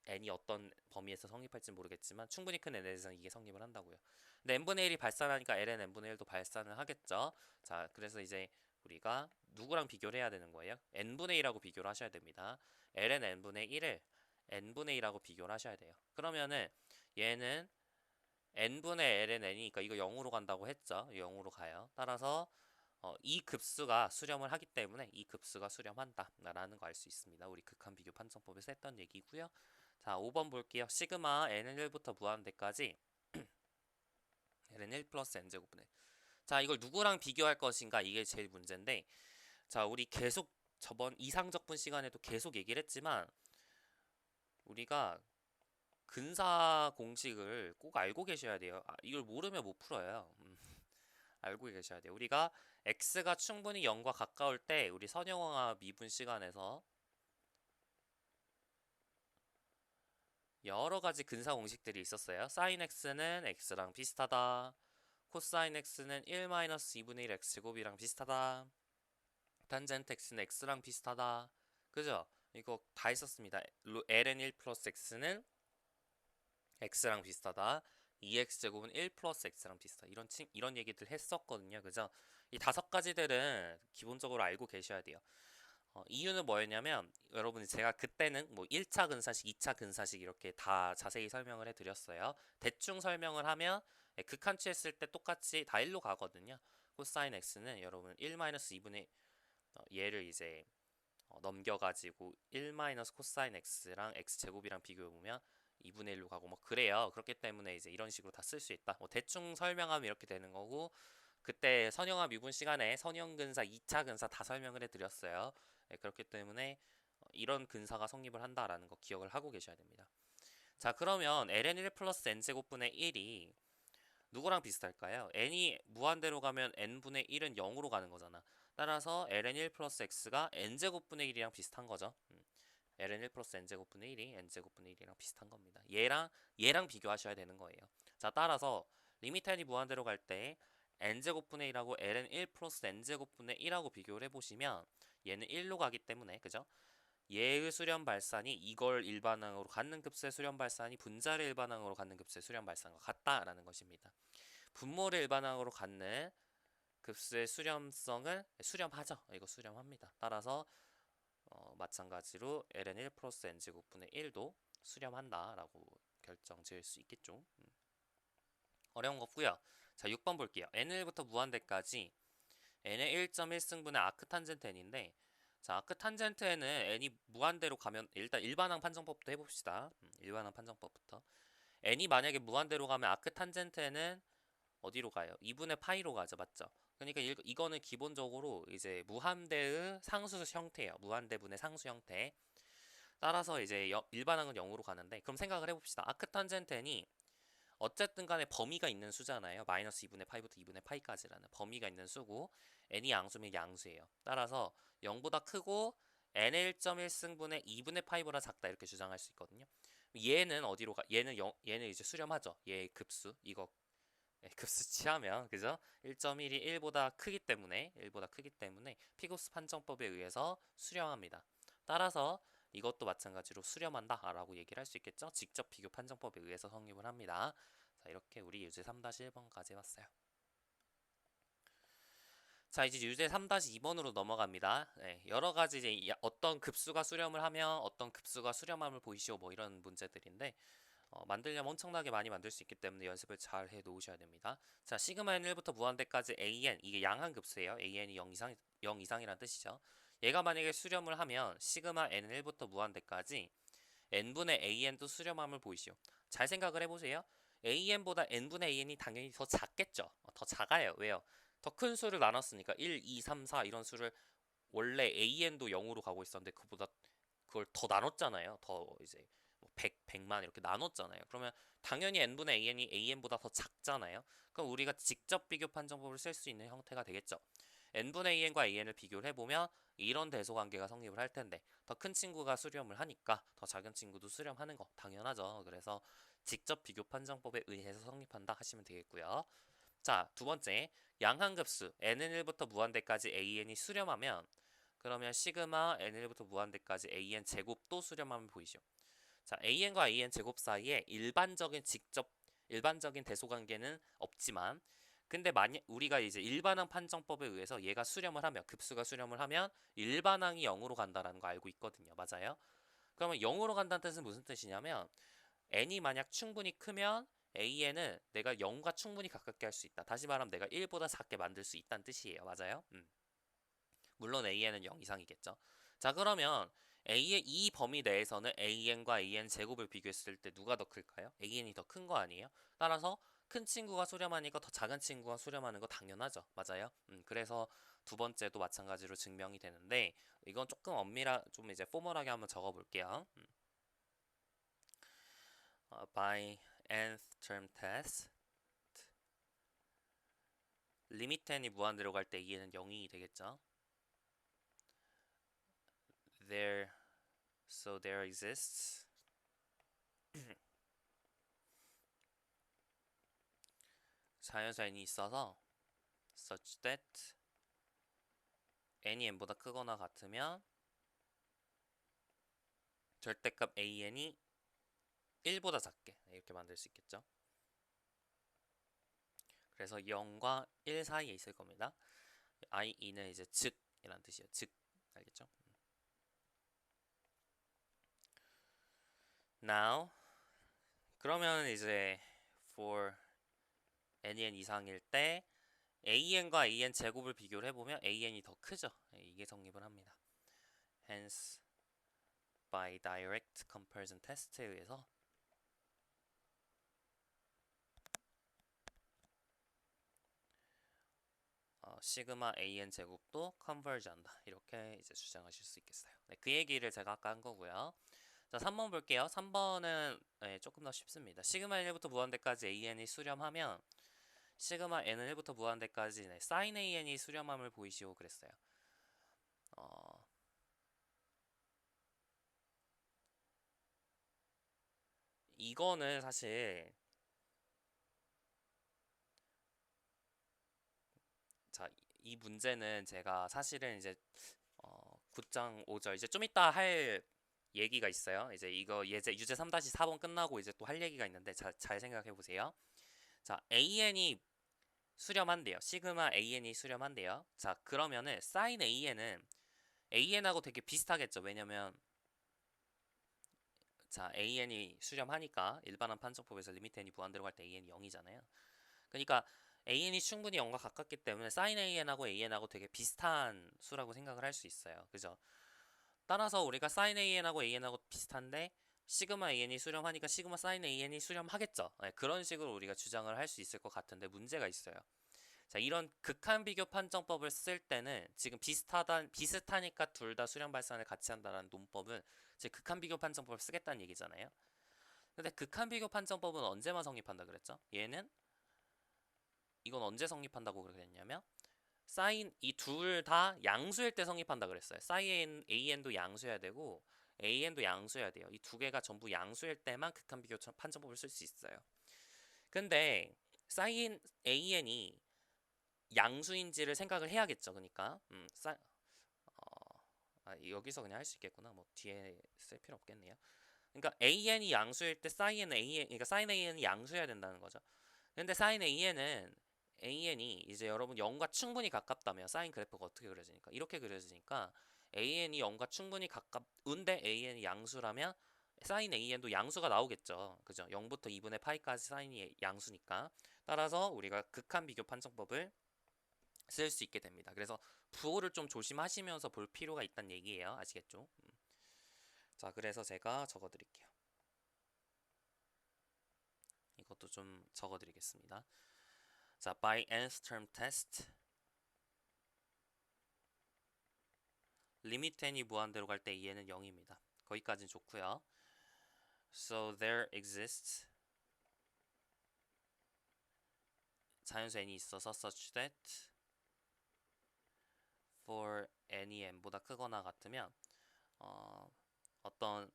n이 어떤 범위에서 성립할지 모르겠지만 충분히 큰 n에서는 이게 성립을 한다고요. 근데 n분의 1이 발산하니까 ln n분의 1도 발산을 하겠죠. 자, 그래서 이제 우리가 누구랑 비교를 해야 되는 거예요? n분의 1하고 비교를 하셔야 됩니다. ln n분의 1을 n분의 1하고 비교를 하셔야 돼요. 그러면은 얘는 n분의 ln n이니까 이거 0으로 간다고 했죠. 0으로 가요. 따라서 이 급수가 수렴을 하기 때문에 이 급수가 수렴한다 라는 거 알 수 있습니다. 우리 극한 비교 판정법에서 했던 얘기고요. 자, 5번 볼게요. 시그마 n은 1부터 무한대까지 n은 1 플러스 n제곱분의. 자, 이걸 누구랑 비교할 것인가 이게 제일 문제인데, 자, 우리 계속 저번 이상적분 시간에도 계속 얘기를 했지만 우리가 근사 공식을 꼭 알고 계셔야 돼요. 이걸 모르면 못 풀어요. 알고 계셔야 돼요. 우리가 x가 충분히 0과 가까울 때 우리 선형화 미분 시간에서 여러 가지 근사 공식들이 있었어요. sin x는 x랑 비슷하다. 코사인 x는 1-2분의 1 x제곱이랑 비슷하다. 탄젠트 x는 x랑 비슷하다. 그죠? 이거 다 있었습니다. ln 1 플러스 x는 x랑 비슷하다. 2x제곱은 1 플러스 x랑 비슷하다. 이런 얘기들 했었거든요. 그죠? 이 5가지들은 기본적으로 알고 계셔야 돼요. 이유는 뭐였냐면 여러분이 제가 그때는 뭐 1차 근사식, 2차 근사식 이렇게 다 자세히 설명을 해드렸어요. 대충 설명을 하면 극한치 했을 때 똑같이 다 1로 가거든요. 코사인 x는 여러분 1-2분의 얘를 이제 넘겨가지고 1 코사인 x랑 x제곱이랑 비교해보면 2분의 1로 가고 뭐 그래요. 그렇기 때문에 이제 이런 식으로 다 쓸 수 있다. 뭐 대충 설명하면 이렇게 되는 거고, 그때 선형화 미분 시간에 선형근사, 2차 근사 다 설명을 해드렸어요. 네, 그렇기 때문에 이런 근사가 성립을 한다라는 거 기억을 하고 계셔야 됩니다. 자, 그러면 ln 1 플러스 n제곱분의 1이 누구랑 비슷할까요? n이 무한대로 가면 n분의 1은 0으로 가는 거잖아. 따라서 ln 1 플러스 x가 n제곱분의 1이랑 비슷한 거죠. ln 1 플러스 n제곱분의 1이 n제곱분의 1이랑 비슷한 겁니다. 얘랑 비교하셔야 되는 거예요. 자, 따라서 리미트 n이 무한대로 갈 때 n제곱분의 1하고 ln 1 플러스 n제곱분의 1하고 비교를 해보시면 얘는 1로 가기 때문에, 그죠? 얘의 수렴 발산이 이걸 일반항으로 갖는 급수의 수렴 발산이 분자를 일반항으로 갖는 급수의 수렴 발산과 같다라는 것입니다. 분모를 일반항으로 갖는 급수의 수렴성을 수렴하죠. 이거 수렴합니다. 따라서 마찬가지로 ln 1 플러스 n제곱분의 1도 수렴한다라고 결정 지을 수 있겠죠. 어려운 거 없고요. 자, 6번 볼게요. n1부터 무한대까지 n의 1.1승분의 아크탄젠트 n인데, 자, 아크탄젠트 n은 n이 무한대로 가면 일단 일반항 판정법부터 해봅시다. 일반항 판정법부터. n이 만약에 무한대로 가면 아크탄젠트 n은 어디로 가요? 2분의 파이로 가죠. 맞죠? 그러니까 이거는 기본적으로 이제 무한대의 상수 형태예요. 무한대분의 상수 형태. 따라서 이제 일반항은 0으로 가는데, 그럼 생각을 해봅시다. 아크탄젠트 n이 어쨌든 간에 범위가 있는 수잖아요. 마이너스 2분의 파이부터 2분의 파이까지라는 범위가 있는 수고, n이 양수면 양수예요. 따라서 0보다 크고 n의 1.1승분의 2분의 파이보다 작다 이렇게 주장할 수 있거든요. 얘는 어디로 가? 얘는 이제 수렴하죠. 얘의 급수 이거 급수 취하면, 그죠? 1.1이 1보다 크기 때문에 피고스 판정법에 의해서 수렴합니다. 따라서 이것도 마찬가지로 수렴한다 라고 얘기를 할 수 있겠죠? 직접 비교 판정법에 의해서 성립을 합니다. 자, 이렇게 우리 유제 3-1번까지 해봤어요. 자, 이제 유제 3-2번으로 넘어갑니다. 네, 여러 가지 이제 어떤 급수가 수렴을 하면 어떤 급수가 수렴함을 보이시오, 뭐 이런 문제들인데, 만들려면 엄청나게 많이 만들 수 있기 때문에 연습을 잘 해 놓으셔야 됩니다. 자, 시그마 n1부터 무한대까지 an, 이게 양한급수예요. an이 0 이상이란 뜻이죠. 얘가 만약에 수렴을 하면 시그마 n1부터 무한대까지 n분의 an도 수렴함을 보이시오. 잘 생각을 해보세요. an보다 n분의 an이 당연히 더 작겠죠. 더 작아요. 왜요? 더 큰 수를 나눴으니까 1, 2, 3, 4 이런 수를 원래 an도 0으로 가고 있었는데 그걸 더 나눴잖아요. 더 이제 100, 100만 이렇게 나눴잖아요. 그러면 당연히 n분의 an이 an보다 더 작잖아요. 그럼 우리가 직접 비교 판정법을 쓸 수 있는 형태가 되겠죠. n분의 an과 an을 비교를 해보면 이런 대소관계가 성립을 할 텐데 더 큰 친구가 수렴을 하니까 더 작은 친구도 수렴하는 거 당연하죠. 그래서 직접 비교 판정법에 의해서 성립한다 하시면 되겠고요. 자, 두 번째, 양한급수 n은 1부터 무한대까지 an이 수렴하면 그러면 시그마 n1부터 무한대까지 an 제곱도 수렴하면 보이죠. 자, an과 an 제곱 사이에 일반적인 대소관계는 없지만 근데 만약 우리가 이제 일반항 판정법에 의해서 얘가 수렴을 하면 급수가 수렴을 하면 일반항이 0으로 간다라는 거 알고 있거든요. 맞아요? 그러면 0으로 간다는 뜻은 무슨 뜻이냐면 n이 만약 충분히 크면 an은 내가 0과 충분히 가깝게 할 수 있다. 다시 말하면 내가 1보다 작게 만들 수 있다는 뜻이에요. 맞아요? 물론 an은 0 이상이겠죠. 자, 그러면 a의 이 범위 내에서는 an과 an 제곱을 비교했을 때 누가 더 클까요? an이 더 큰 거 아니에요? 따라서 큰 친구가 수렴하니까 더 작은 친구가 수렴하는 거 당연하죠. 맞아요? 그래서 두 번째도 마찬가지로 증명이 되는데 이건 조금 좀 이제 포멀하게 한번 적어볼게요. By nth term test 리미트 n이 무한대로 갈 때 e는 0이 되겠죠. There exists 자연수 n이 있어서 such that n이 n보다 크거나 같으면 절대값 an이 1보다 작게 이렇게 만들 수 있겠죠. 그래서 0과 1 사이에 있을 겁니다. i,e는 이제 즉이란 뜻이에요. 즉 알겠죠? Now 그러면 이제 for n이 n 이상일 때 an과 an 제곱을 비교를 해보면 an이 더 크죠. 이게 성립을 합니다. Hence by direct comparison test에 의해서 시그마 an 제곱도 컨버지 한다. 이렇게 이제 주장하실 수 있겠어요. 네, 그 얘기를 제가 아까 한 거고요. 자, 3번 볼게요. 3번은 조금 더 쉽습니다. 시그마 1부터 무한대까지 an이 수렴하면 시그마 n은 1부터 무한대까지 sin an이 수렴함을 보이시오 그랬어요. 이거는 사실 자, 이 문제는 제가 사실은 이제 9장 5절 이제 좀 이따 할 얘기가 있어요. 이제 이거 유제 3-4번 끝나고 이제 또 할 얘기가 있는데 잘 생각해 보세요. 자, an이 수렴한대요. 시그마 an이 수렴한대요. 자, 그러면은 sin an은 an하고 되게 비슷하겠죠. 왜냐면 자, an이 수렴하니까 일반한 판정법에서 리미트 n이 무한대로 갈 때 an이 0이잖아요. 그러니까 an이 충분히 0과 가깝기 때문에 sin an하고 an하고 되게 비슷한 수라고 생각을 할 수 있어요. 그죠? 따라서 우리가 sin an하고 an하고 비슷한데 시그마 an이 수렴하니까 시그마 sin an이 수렴하겠죠. 네, 그런 식으로 우리가 주장을 할 수 있을 것 같은데 문제가 있어요. 자, 이런 극한 비교 판정법을 쓸 때는 지금 비슷하니까 둘 다 수렴 발산을 같이 한다는 논법은 즉 극한 비교 판정법을 쓰겠다는 얘기잖아요. 근데 극한 비교 판정법은 언제만 성립한다 그랬죠? 얘는 이건 언제 성립한다고 그랬냐면 사인 이 둘 다 양수일 때 성립한다 그랬어요. 사인 an도 양수여야 되고 an도 양수여야 돼요. 이 두 개가 전부 양수일 때만 극한 비교 판정법을 쓸 수 있어요. 근데 사인 an이 양수인지를 생각을 해야겠죠. 그러니까 여기서 그냥 할 수 있겠구나. 뭐 뒤에 쓸 필요 없겠네요. 그러니까 an이 양수일 때 그러니까 sin an이 양수여야 된다는 거죠. 근데 sin an이 이제 여러분 0과 충분히 가깝다면 사인 그래프가 어떻게 그려지니까 이렇게 그려지니까 an이 0과 충분히 가까운데 an이 양수라면 sin an도 양수가 나오겠죠. 그죠? 0부터 2분의 파이까지 사인이 양수니까 따라서 우리가 극한 비교 판정법을 쓸 수 있게 됩니다. 그래서 부호를 좀 조심하시면서 볼 필요가 있다는 얘기예요. 아시겠죠? 자, 그래서 제가 적어드릴게요. 이것도 좀 적어드리겠습니다. 자, by nth term test 리미트 n이 무한대로 갈 때 EN은 0입니다. 거기까지는 좋고요. So there exists 자연수 n이 있어서 such that for n이 n보다 크거나 같으면 어떤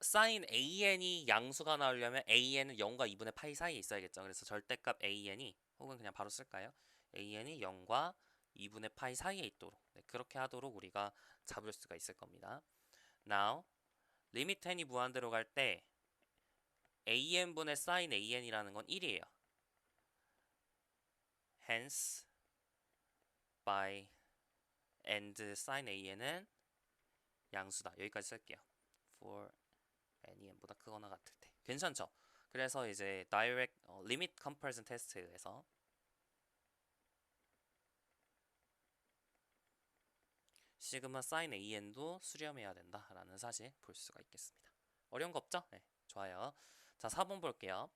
sin an이 양수가 나오려면 an은 0과 2분의 파이 사이에 있어야겠죠. 그래서 절대값 an이 혹은 그냥 바로 쓸까요? an이 0과 2분의 파이 사이에 있도록 네, 그렇게 하도록 우리가 잡을 수가 있을 겁니다. Now 리미트 n이 무한대로 갈 때 an분의 sin an이라는 건 1이에요. Hence by and sin an은 양수다. 여기까지 쓸게요. for n이 n보다 크거나 같을 때. 괜찮죠? 그래서 이제 direct limit comparison test에서 시그마 sin an도 수렴해야 된다라는 사실 볼 수가 있겠습니다. 어려운 거 없죠? 네, 좋아요. 자, 4번 볼게요.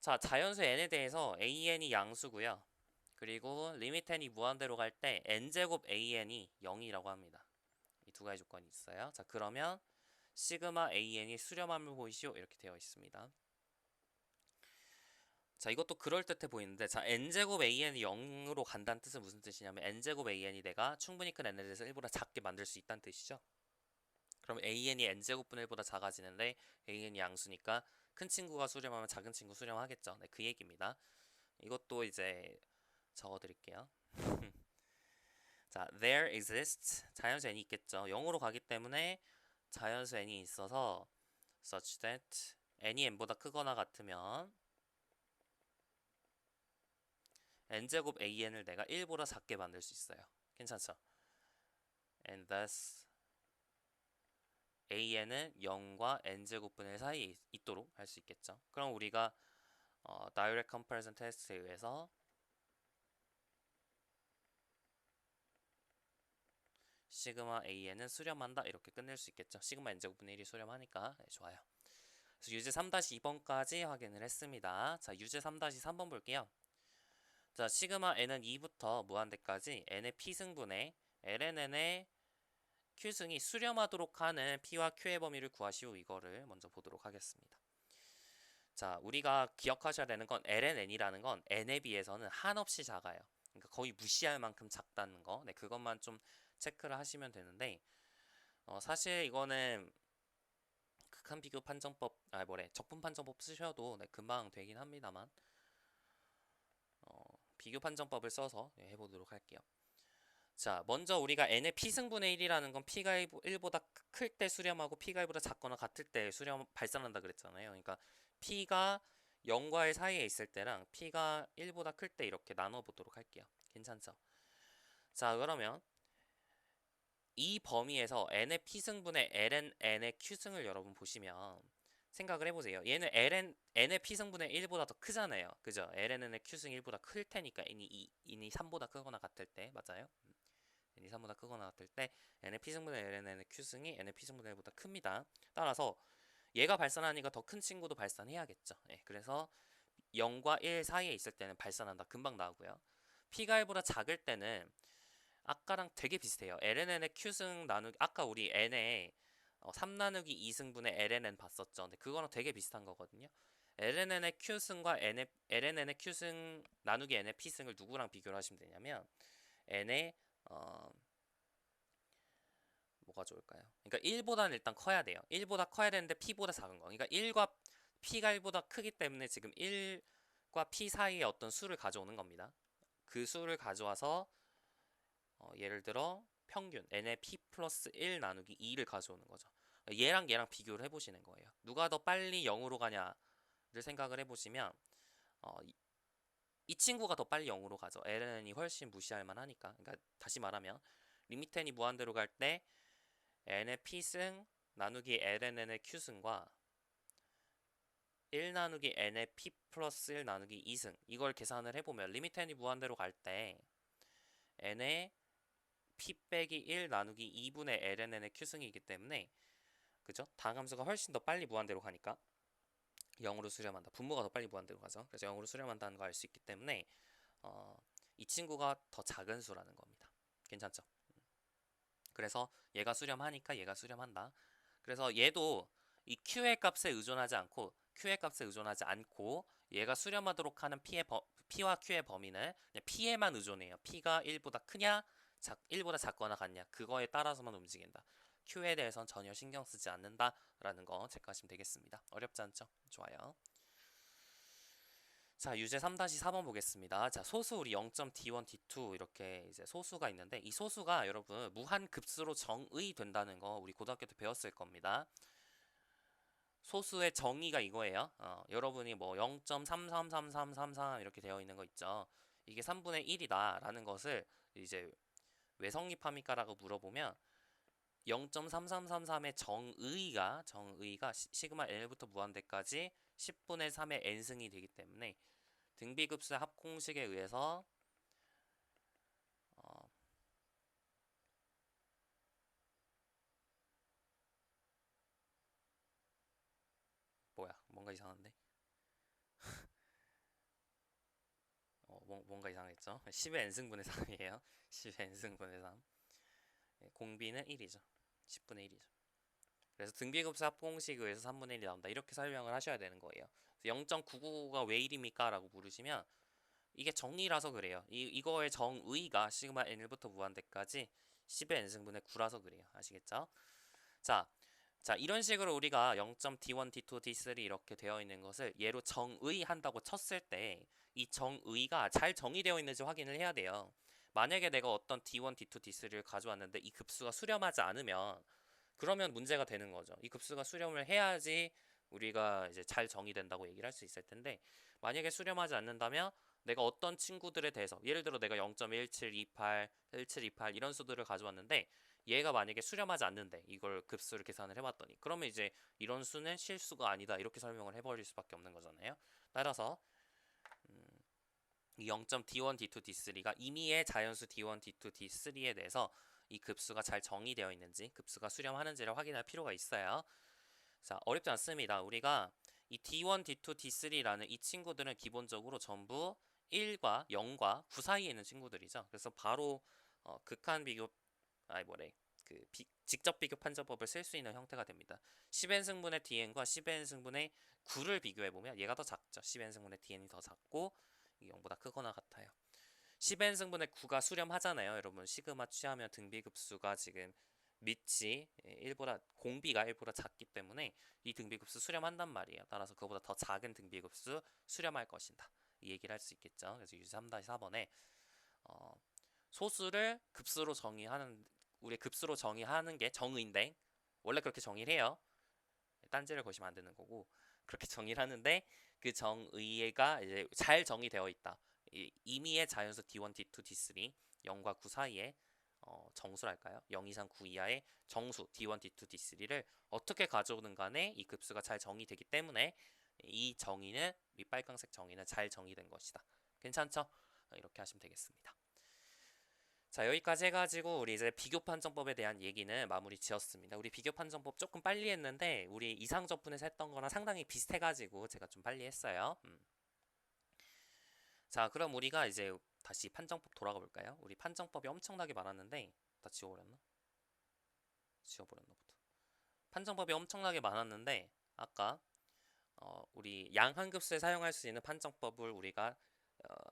자, 자연수 n에 대해서 an이 양수고요. 그리고 리미트 n이 무한대로 갈 때 n제곱 an이 0이라고 합니다. 이 두 가지 조건이 있어요. 자, 그러면 시그마 an이 수렴함을 보이시오 이렇게 되어 있습니다. 자, 이것도 그럴듯해 보이는데, 자, n제곱 an이 0으로 간다는 뜻은 무슨 뜻이냐면 n제곱 an이 내가 충분히 큰 n에 대해서 1보다 작게 만들 수 있다는 뜻이죠. 그럼 an이 n제곱분의 1보다 작아지는데 an이 양수니까 큰 친구가 수렴하면 작은 친구 수렴하겠죠. 네, 그 얘기입니다. 이것도 이제 적어드릴게요. 자, there exists 자연수 n이 있겠죠. 0으로 가기 때문에 자연수 n이 있어서 such that n이 n보다 크거나 같으면 n제곱 an을 내가 1보다 작게 만들 수 있어요. 괜찮죠? And thus an은 0과 n제곱분의 사이에 있도록 할 수 있겠죠. 그럼 우리가 direct comparison test에 의해서 시그마 an은 수렴한다 이렇게 끝낼 수 있겠죠. 시그마 n제곱분의 1이 수렴하니까 네, 좋아요. 그래서 유제 3-2번까지 확인을 했습니다. 자, 유제 3-3번 볼게요. 자, 시그마 n은 2부터 무한대까지 n의 p승분의 lnn의 q승이 수렴하도록 하는 p와 q의 범위를 구하시오. 이거를 먼저 보도록 하겠습니다. 자, 우리가 기억하셔야 되는 건 lnn이라는 건 n에 비해서는 한없이 작아요. 그러니까 거의 무시할 만큼 작다는 거. 네, 그것만 좀 체크를 하시면 되는데 사실 이거는 극한 비교 판정법, 적분 판정법 쓰셔도 네, 금방 되긴 합니다만 비교 판정법을 써서 네, 해보도록 할게요. 자, 먼저 우리가 n의 p승분의 1이라는 건 p가 1보다 클 때 수렴하고 p가 1보다 작거나 같을 때 수렴 발산한다 그랬잖아요. 그러니까 p가 0과 1 사이에 있을 때랑 p가 1보다 클 때 이렇게 나눠 보도록 할게요. 괜찮죠? 자, 그러면 이 범위에서 n의 p승분의 ln n의 q승을 여러분 보시면 생각을 해보세요. 얘는 n의 p승분의 1보다 더 크잖아요. 그죠? ln의 q승이 1보다 클 테니까 n이 3보다 크거나 같을 때 맞아요? n이 3보다 크거나 같을 때 n의 p승분의 ln의 q승이 n의 p승분의 1보다 큽니다. 따라서 얘가 발산하니까 더 큰 친구도 발산해야겠죠. 예, 그래서 0과 1 사이에 있을 때는 발산한다. 금방 나오고요. p가 1보다 작을 때는 아까랑 되게 비슷해요. ln의 q승 나누기 아까 우리 n의 3 나누기 2승분의 ln 봤었죠. 근데 그거랑 되게 비슷한 거거든요. ln의 q승과 ln의 q승 나누기 n의 p승을 누구랑 비교를 하시면 되냐면 n의 뭐가 좋을까요? 그러니까 1보다는 일단 커야 돼요. 1보다 커야 되는데 p보다 작은 거. 그러니까 1과 p가 1보다 크기 때문에 지금 1과 p 사이에 어떤 수를 가져오는 겁니다. 그 수를 가져와서 예를 들어 평균 n의 p 플러스 1 나누기 2를 가져오는 거죠. 얘랑 비교를 해보시는 거예요. 누가 더 빨리 0으로 가냐를 생각을 해보시면 이 친구가 더 빨리 0으로 가죠. ln이 훨씬 무시할 만하니까. 그러니까 다시 말하면 리미트 n이 무한대로 갈 때 n의 p승 나누기 ln의 q승과 1 나누기 n의 p 플러스 1 나누기 2승 이걸 계산을 해보면 리미트 n이 무한대로 갈 때 n의 p 빼기 1 나누기 2분의 ln의 Q승이기 때문에 그죠? 다항함수가 훨씬 더 빨리 무한대로 가니까 0으로 수렴한다. 분모가 더 빨리 무한대로 가죠. 그래서 0으로 수렴한다는 거 알 수 있기 때문에 이 친구가 더 작은 수라는 겁니다. 괜찮죠? 그래서 얘가 수렴하니까 얘가 수렴한다. 그래서 얘도 이 q의 값에 의존하지 않고 얘가 수렴하도록 하는 p와 q의 범위는 그냥 p에만 의존해요. p가 1보다 크냐 1보다 작거나 같냐 그거에 따라서만 움직인다. q에 대해서는 전혀 신경 쓰지 않는다라는 거 체크하시면 되겠습니다. 어렵지 않죠? 좋아요. 자, 유제 3-4번 보겠습니다. 자, 소수 우리 0.d1, d2 이렇게 이제 소수가 있는데 이 소수가 여러분 무한 급수로 정의된다는 거 우리 고등학교 때 배웠을 겁니다. 소수의 정의가 이거예요. 여러분이 뭐 0.333333 이렇게 되어 있는 거 있죠. 이게 3분의 1이다 라는 것을 이제 왜 성립합니까? 라고 물어보면 0.3333의 정의가 시그마 n부터 무한대까지 10분의 3의 n승이 되기 때문에 등비급수의 합공식에 의해서 뭔가 이상한데? 뭔가 이상했죠? 10의 n승분의 3이에요. 10의 n승분의 3. 공비는 1이죠. 10분의 1이죠. 그래서 등비급수 합공식에 의해서 3분의 1이 나온다. 이렇게 설명을 하셔야 되는 거예요. 0.999가 왜 1입니까? 라고 물으시면 이게 정의라서 그래요. 이거의 정의가 시그마 n부터 무한대까지 10의 n승분의 9라서 그래요. 아시겠죠? 자, 이런 식으로 우리가 0.d1, d2, d3 이렇게 되어 있는 것을 얘로 정의한다고 쳤을 때 이 정의가 잘 정의되어 있는지 확인을 해야 돼요. 만약에 내가 어떤 d1, d2, d3를 가져왔는데 이 급수가 수렴하지 않으면 그러면 문제가 되는 거죠. 이 급수가 수렴을 해야지 우리가 이제 잘 정의된다고 얘기를 할 수 있을 텐데 만약에 수렴하지 않는다면 내가 어떤 친구들에 대해서 예를 들어 내가 0.1728, 1728 이런 수들을 가져왔는데 얘가 만약에 수렴하지 않는데 이걸 급수를 계산을 해봤더니 그러면 이제 이런 수는 실수가 아니다 이렇게 설명을 해버릴 수밖에 없는 거잖아요. 따라서 이 0.d1, d2, d3가 임의의 자연수 d1, d2, d3에 대해서 이 급수가 잘 정의되어 있는지 급수가 수렴하는지를 확인할 필요가 있어요. 자, 어렵지 않습니다. 우리가 이 d1, d2, d3라는 이 친구들은 기본적으로 전부 1과 0과 9 사이에 있는 친구들이죠. 그래서 바로 극한 비교 직접 비교 판정법을 쓸 수 있는 형태가 됩니다. 10n승분의 dn과 10n승분의 9를 비교해보면 얘가 더 작죠. 10n승분의 dn이 더 작고 0보다 크거나 같아요. 10n승분의 9가 수렴하잖아요. 여러분 시그마 취하면 등비급수가 지금 밑이 공비가 1보다 작기 때문에 이 등비급수 수렴한단 말이에요. 따라서 그보다 더 작은 등비급수 수렴할 것이다. 이 얘기를 할 수 있겠죠. 그래서 유제 3-4번에 소수를 급수로 정의하는 우리 급수로 정의하는 게 정의인데 원래 그렇게 정의를 해요. 딴지를 거시면 안 되는 거고 그렇게 정의를 하는데 그 정의가 이제 잘 정의되어 있다. 임의의 자연수 d1, d2, d3 0과 9 사이에 정수랄까요? 0 이상 9 이하의 정수 d1, d2, d3를 어떻게 가져오는 간에 이 급수가 잘 정의되기 때문에 이 정의는 이 빨강색 정의는 잘 정의된 것이다. 괜찮죠? 이렇게 하시면 되겠습니다. 자, 여기까지 해가지고 우리 이제 비교 판정법에 대한 얘기는 마무리 지었습니다. 우리 비교 판정법 조금 빨리 했는데 우리 이상저분에서 했던 거랑 상당히 비슷해가지고 제가 좀 빨리 했어요. 자, 그럼 우리가 이제 다시 판정법 돌아가 볼까요? 우리 판정법이 엄청나게 많았는데 다 지워버렸나? 지워버렸나 보다. 판정법이 엄청나게 많았는데 아까 우리 양한급수에 사용할 수 있는 판정법을 우리가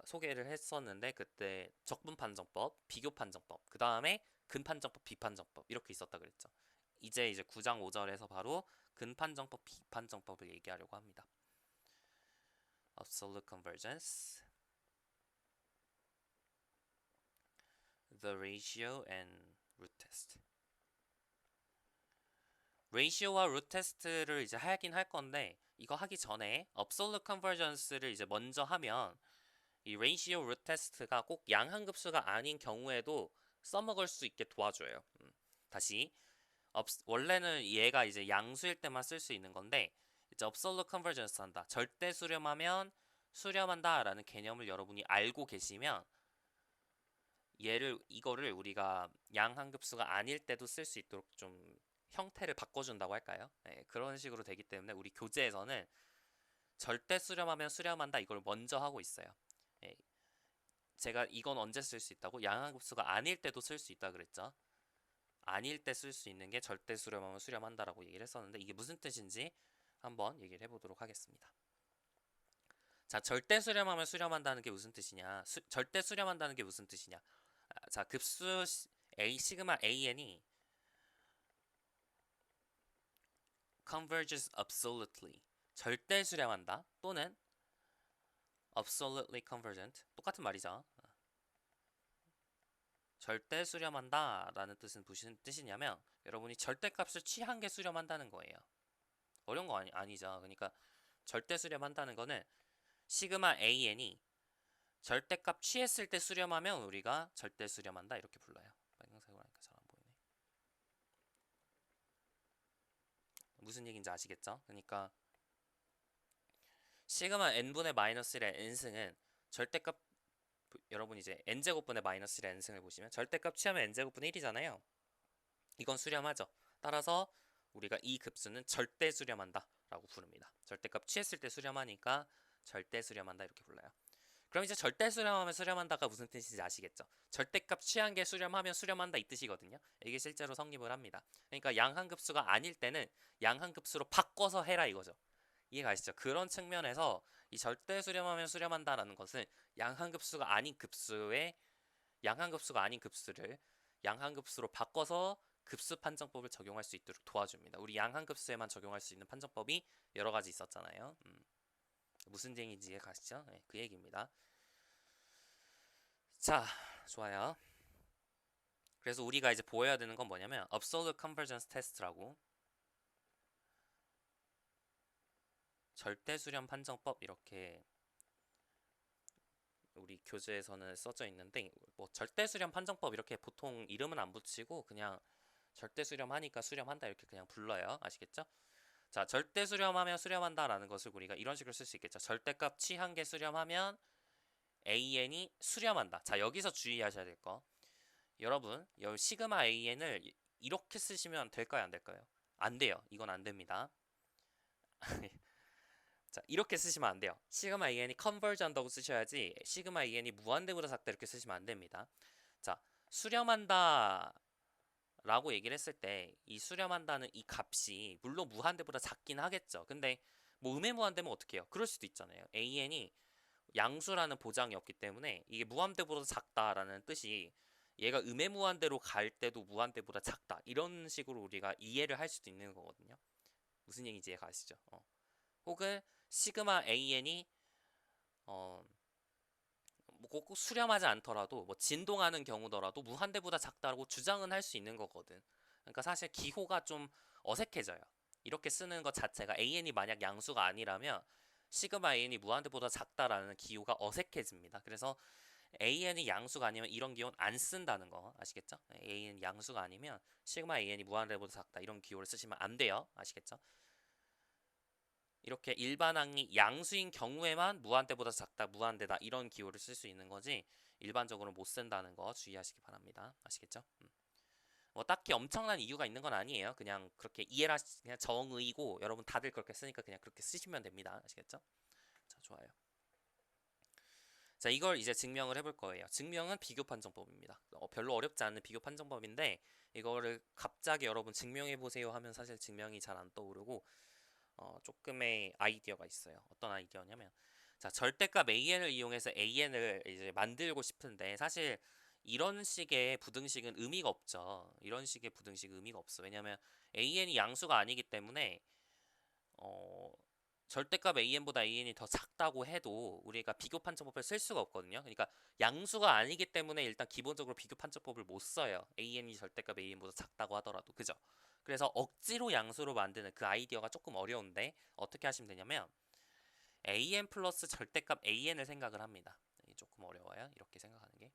소개를 했었는데 그때 적분판정법, 비교판정법, 그 다음에 근판정법, 비판정법 이렇게 있었다 그랬죠. 이제 9장 5절에서 바로 근판정법, 비판정법을 얘기하려고 합니다. Absolute convergence, the ratio and root test. ratio와 root test를 이제 하긴 할 건데 이거 하기 전에 absolute convergence를 이제 먼저 하면 이 ratio root test가 꼭 양한급수가 아닌 경우에도 써먹을 수 있게 도와줘요. 다시 원래는 얘가 이제 양수일 때만 쓸 수 있는 건데 이제 absolute convergence 한다. 절대 수렴하면 수렴한다 라는 개념을 여러분이 알고 계시면 이거를 우리가 양한급수가 아닐 때도 쓸 수 있도록 좀 형태를 바꿔준다고 할까요? 네, 그런 식으로 되기 때문에 우리 교재에서는 절대 수렴하면 수렴한다 이걸 먼저 하고 있어요. 예, 제가 이건 언제 쓸 수 있다고? 양한급수가 아닐 때도 쓸 수 있다 그랬죠. 아닐 때 쓸 수 있는 게 절대 수렴하면 수렴한다라고 얘기를 했었는데 이게 무슨 뜻인지 한번 얘기를 해보도록 하겠습니다. 자, 절대 수렴하면 수렴한다는 게 무슨 뜻이냐? 절대 수렴한다는 게 무슨 뜻이냐? 자, 급수 A 시그마 AN이 converges absolutely 절대 수렴한다 또는 absolutely convergent 똑같은 말이죠. 절대 수렴한다 라는 뜻은 무슨 뜻이냐면 여러분이 절대값을 취한 게 수렴한다는 거예요. 어려운 거 아니죠. 그러니까 절대 수렴한다는 거는 시그마 AN이 절대값 취했을 때 수렴하면 우리가 절대 수렴한다 이렇게 불러요. 빨간색으로 하니까 잘 안 보이네. 무슨 얘기인지 아시겠죠? 그러니까 시그마 n분의 마이너스 1의 n승은 절대값 여러분 이제 n제곱분의 마이너스 1의 n승을 보시면 절대값 취하면 n제곱분의 1이잖아요. 이건 수렴하죠. 따라서 우리가 이 급수는 절대 수렴한다 라고 부릅니다. 절대값 취했을 때 수렴하니까 절대 수렴한다 이렇게 불러요. 그럼 이제 절대 수렴하면 수렴한다가 무슨 뜻인지 아시겠죠? 절대값 취한 게 수렴하면 수렴한다 이 뜻이거든요. 이게 실제로 성립을 합니다. 그러니까 양한급수가 아닐 때는 양한급수로 바꿔서 해라 이거죠. 이해가 가시죠? 그런 측면에서 이 절대 수렴하면 수렴한다라는 것은 양한급수가 아닌 급수의 양한급수가 아닌 급수를 양한급수로 바꿔서 급수 판정법을 적용할 수 있도록 도와줍니다. 우리 양한급수에만 적용할 수 있는 판정법이 여러 가지 있었잖아요. 무슨 얘기인지 이해 가시죠? 네, 그 얘기입니다. 자, 좋아요. 그래서 우리가 이제 보여야 되는 건 뭐냐면 Absolute Convergence Test라고 절대 수렴 판정법 이렇게 우리 교재에서는 써져 있는데 뭐 절대 수렴 판정법 이렇게 보통 이름은 안 붙이고 그냥 절대 수렴하니까 수렴한다 이렇게 그냥 불러요. 아시겠죠? 자, 절대 수렴하면 수렴한다라는 것을 우리가 이런 식으로 쓸 수 있겠죠. 절대값 취한 게 수렴하면 AN이 수렴한다. 자, 여기서 주의하셔야 될 거. 여러분, 여기 시그마 AN을 이렇게 쓰시면 될까요? 안 될까요? 안 돼요. 이건 안 됩니다. 자, 이렇게 쓰시면 안 돼요. 시그마 AN이 컨버지 한다고 쓰셔야지 시그마 AN이 무한대보다 작다 이렇게 쓰시면 안 됩니다. 자, 수렴한다 라고 얘기를 했을 때 이 수렴한다는 이 값이 물론 무한대보다 작긴 하겠죠. 근데 뭐 음해무한대면 어떻게 해요? 그럴 수도 있잖아요. AN이 양수라는 보장이 없기 때문에 이게 무한대보다 작다라는 뜻이 얘가 음해무한대로 갈 때도 무한대보다 작다 이런 식으로 우리가 이해를 할 수도 있는 거거든요. 무슨 얘기인지 이해가 가시죠? 혹은 시그마 AN이 뭐 꼭 수렴하지 않더라도 뭐 진동하는 경우더라도 무한대보다 작다고 주장은 할 수 있는 거거든. 그러니까 사실 기호가 좀 어색해져요. 이렇게 쓰는 것 자체가 AN이 만약 양수가 아니라면 시그마 AN이 무한대보다 작다라는 기호가 어색해집니다. 그래서 AN이 양수가 아니면 이런 기호는 안 쓴다는 거 아시겠죠? AN이 양수가 아니면 시그마 AN이 무한대보다 작다 이런 기호를 쓰시면 안 돼요. 아시겠죠? 이렇게 일반항이 양수인 경우에만 무한대보다 작다, 무한대다 이런 기호를 쓸 수 있는 거지 일반적으로 못 쓴다는 거 주의하시기 바랍니다. 아시겠죠? 뭐 딱히 엄청난 이유가 있는 건 아니에요. 그냥 그렇게 그냥 정의고 여러분 다들 그렇게 쓰니까 그냥 그렇게 쓰시면 됩니다. 아시겠죠? 자, 좋아요. 자, 이걸 이제 증명을 해볼 거예요. 증명은 비교 판정법입니다. 별로 어렵지 않은 비교 판정법인데 이거를 갑자기 여러분 증명해 보세요 하면 사실 증명이 잘 안 떠오르고 조금의 아이디어가 있어요. 어떤 아이디어냐면 자, 절대값 AN을 이용해서 AN을 이제 만들고 싶은데 사실 이런 식의 부등식은 의미가 없죠. 이런 식의 부등식 의미가 없어. 왜냐면 AN이 양수가 아니기 때문에 절대값 AN보다 AN이 더 작다고 해도 우리가 비교 판정법을 쓸 수가 없거든요. 그러니까 양수가 아니기 때문에 일단 기본적으로 비교 판정법을 못 써요. AN이 절대값 AN보다 작다고 하더라도. 그죠? 그래서 억지로 양수로 만드는 그 아이디어가 조금 어려운데 어떻게 하시면 되냐면 AN 플러스 절대값 AN을 생각을 합니다. 조금 어려워요. 이렇게 생각하는 게.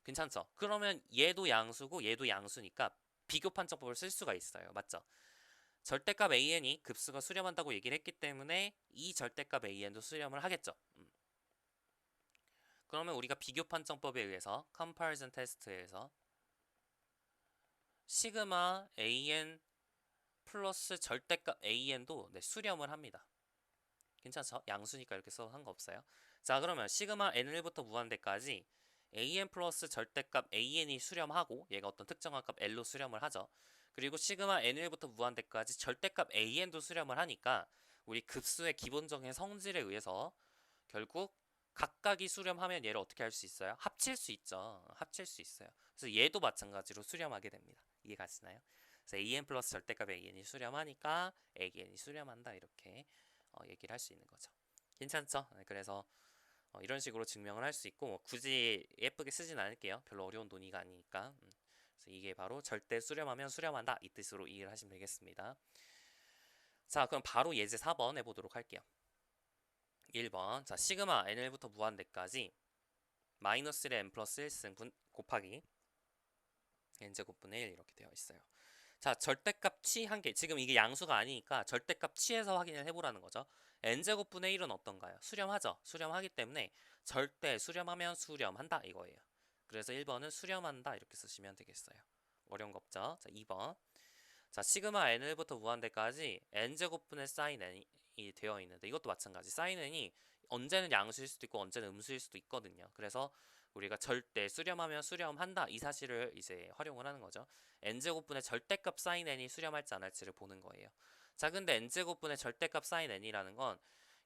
괜찮죠? 그러면 얘도 양수고 얘도 양수니까 비교 판정법을 쓸 수가 있어요. 맞죠? 절대값 AN이 급수가 수렴한다고 얘기를 했기 때문에 이 절대값 AN도 수렴을 하겠죠. 그러면 우리가 비교 판정법에 의해서 comparison 테스트에서 시그마 an 플러스 절대값 an도 수렴을 합니다. 괜찮죠? 양수니까 이렇게 써도 상관없어요. 자, 그러면 시그마 n1부터 무한대까지 an 플러스 절대값 an이 수렴하고 얘가 어떤 특정한 값 l로 수렴을 하죠. 그리고 시그마 n1부터 무한대까지 절대값 an도 수렴을 하니까 우리 급수의 기본적인 성질에 의해서 결국 각각이 수렴하면 얘를 어떻게 할 수 있어요? 합칠 수 있죠. 합칠 수 있어요. 그래서 얘도 마찬가지로 수렴하게 됩니다. 이해가시나요? 그래서 an 플러스 절대값 an이 수렴하니까 an이 수렴한다 이렇게 얘기를 할 수 있는 거죠. 괜찮죠? 네, 그래서 이런 식으로 증명을 할 수 있고 굳이 예쁘게 쓰진 않을게요. 별로 어려운 논의가 아니니까. 그래서 이게 바로 절대 수렴하면 수렴한다 이 뜻으로 이해를 하시면 되겠습니다. 자, 그럼 바로 예제 4번 해보도록 할게요. 1번. 자, 시그마 nl부터 무한대까지 마이너스 1의 n 플러스 1승 곱하기 n제곱분의 1 이렇게 되어 있어요. 자, 절대값 치 한 개. 지금 이게 양수가 아니니까 절대값 치에서 확인을 해보라는 거죠. n제곱분의 1은 어떤가요? 수렴하죠. 수렴하기 때문에 절대 수렴하면 수렴한다 이거예요. 그래서 1번은 수렴한다 이렇게 쓰시면 되겠어요. 어려운 거 없죠? 자, 2번. 자, 시그마 n부터 무한대까지 n제곱분의 사인 n이 되어 있는데 이것도 마찬가지. 사인 n이 언제는 양수일 수도 있고 언제는 음수일 수도 있거든요. 그래서 우리가 절대 수렴하면 수렴한다 이 사실을 이제 활용을 하는 거죠. n제곱분의 절대값 사인 n이 수렴할지 안 할지를 보는 거예요. 자, 근데 n제곱분의 절대값 사인 n이라는 건